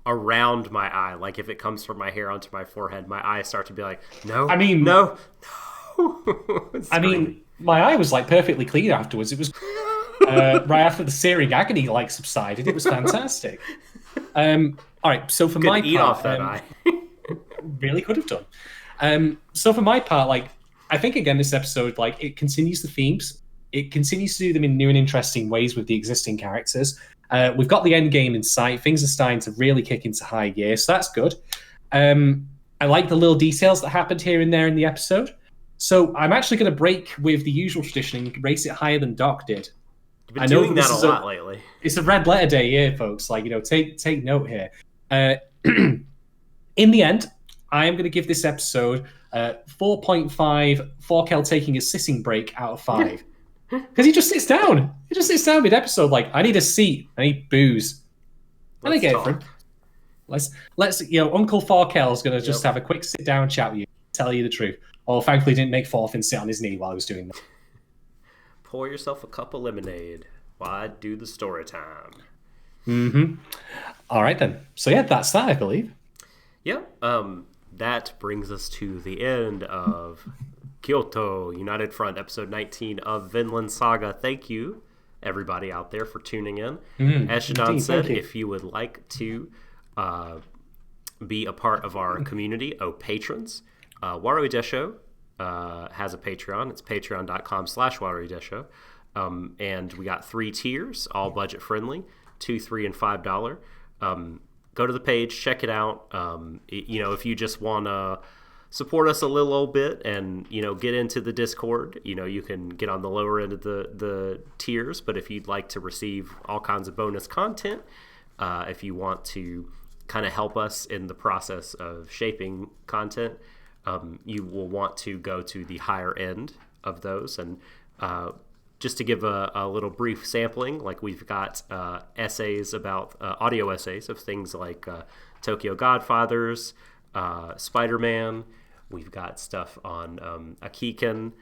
Speaker 1: around my eye, if it comes from my hair onto my forehead, my eyes start to be no. I mean, no.
Speaker 2: I mean, my eye was perfectly clean afterwards. It was. Right after the searing agony subsided, it was fantastic. All right, so for my part, eat off that eye. Really could have done. So for my part, I think again this episode, it continues the themes. It continues to do them in new and interesting ways with the existing characters. We've got the end game in sight. Things are starting to really kick into high gear, so that's good. I like the little details that happened here and there in the episode. So I'm actually going to break with the usual tradition and rate it higher than Doc did.
Speaker 1: You've been doing that a lot lately.
Speaker 2: It's a red letter day here, folks. Take note here. In the end, I am going to give this episode 4.5 Thorkel taking a sitting break out of 5. Because he just sits down. He just sits down mid-episode I need a seat. I need booze. And I get it for him. Let's Uncle Thorkel's going to just have a quick sit-down chat with you, tell you the truth. Oh, thankfully didn't make Thorfinn sit on his knee while I was doing that.
Speaker 1: Pour yourself a cup of lemonade while I do the story time.
Speaker 2: Mm-hmm. All right, then. So, yeah, that's that, I believe.
Speaker 1: Yeah. That brings us to the end of Kyoto United Front, episode 19 of Vinland Saga. Thank you, everybody out there, for tuning in. As Shadon said, if you would like to be a part of our community of patrons, Warui Deshou has a Patreon. It's patreon.com/Warui Deshou. And we got 3 tiers, all budget friendly, $2, $3, and $5. Go to the page, check it out. If you just want to support us a little old bit and, get into the Discord, you can get on the lower end of the tiers. But if you'd like to receive all kinds of bonus content, if you want to kind of help us in the process of shaping content, you will want to go to the higher end of those. And just to give a little brief sampling, like we've got essays about audio essays of things like Tokyo Godfathers, Spider-Man. We've got stuff on Akiken.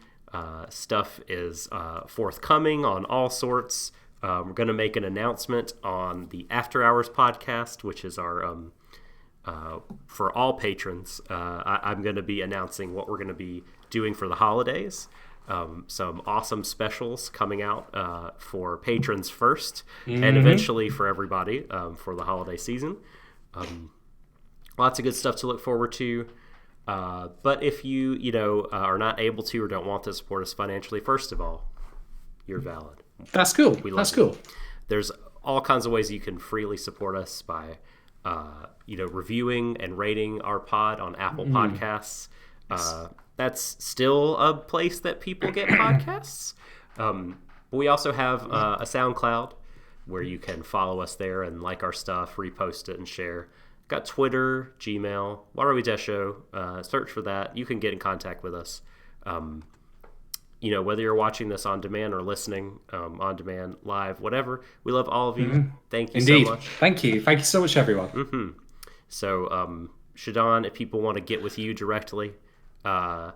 Speaker 1: Stuff is forthcoming on all sorts. We're going to make an announcement on the After Hours podcast, which is our for all patrons. I'm going to be announcing what we're going to be doing for the holidays. Some awesome specials coming out for patrons first, and eventually for everybody for the holiday season. Lots of good stuff to look forward to. But if you are not able to or don't want to support us financially, first of all, you're valid.
Speaker 2: That's cool. That's cool.
Speaker 1: There's all kinds of ways you can freely support us by reviewing and rating our pod on Apple Podcasts. That's still a place that people get podcasts. But we also have a SoundCloud where you can follow us there and like our stuff, repost it, and share. Got Twitter, Gmail, Warui Deshou. Search for that. You can get in contact with us. Whether you're watching this on demand or listening on demand, live, whatever. We love all of you. Thank you
Speaker 2: Indeed.
Speaker 1: so much.
Speaker 2: Thank you. Thank you so much, everyone.
Speaker 1: So, Shadon, if people want to get with you directly, how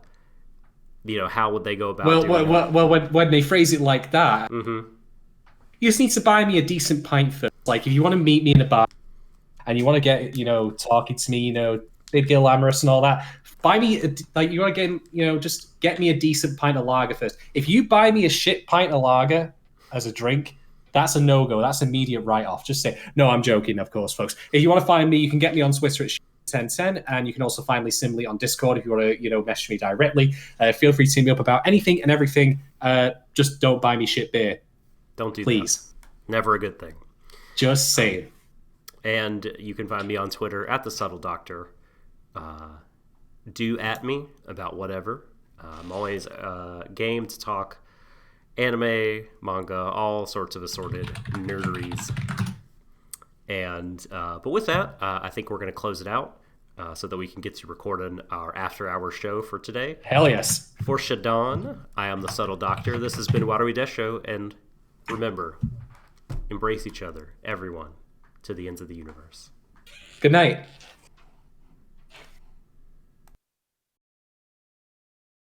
Speaker 1: would they go about doing that?
Speaker 2: Well, when they phrase it like that, you just need to buy me a decent pint first. Like, if you want to meet me in a bar and you want to get, talking to me, big glamorous and all that, buy me, you want to get, just get me a decent pint of lager first. If you buy me a shit pint of lager as a drink, that's a no-go. That's immediate write-off. Just say, no, I'm joking, of course, folks. If you want to find me, you can get me on Twitter at 1010, and you can also find me similarly on Discord if you want to, message me directly. Feel free to hit me up about anything and everything. Just don't buy me shit beer.
Speaker 1: Don't do
Speaker 2: please.
Speaker 1: That. Never a good thing.
Speaker 2: Just saying.
Speaker 1: And you can find me on Twitter at The Subtle Doctor. Do at me about whatever. I'm always game to talk anime, manga, all sorts of assorted nerderies. And but with that, I think we're going to close it out so that we can get to recording our after-hour show for today.
Speaker 2: Hell yes.
Speaker 1: For Shadon, I am the Subtle Doctor. This has been Warui Deshou, and remember, embrace each other, everyone, to the ends of the universe.
Speaker 2: Good night.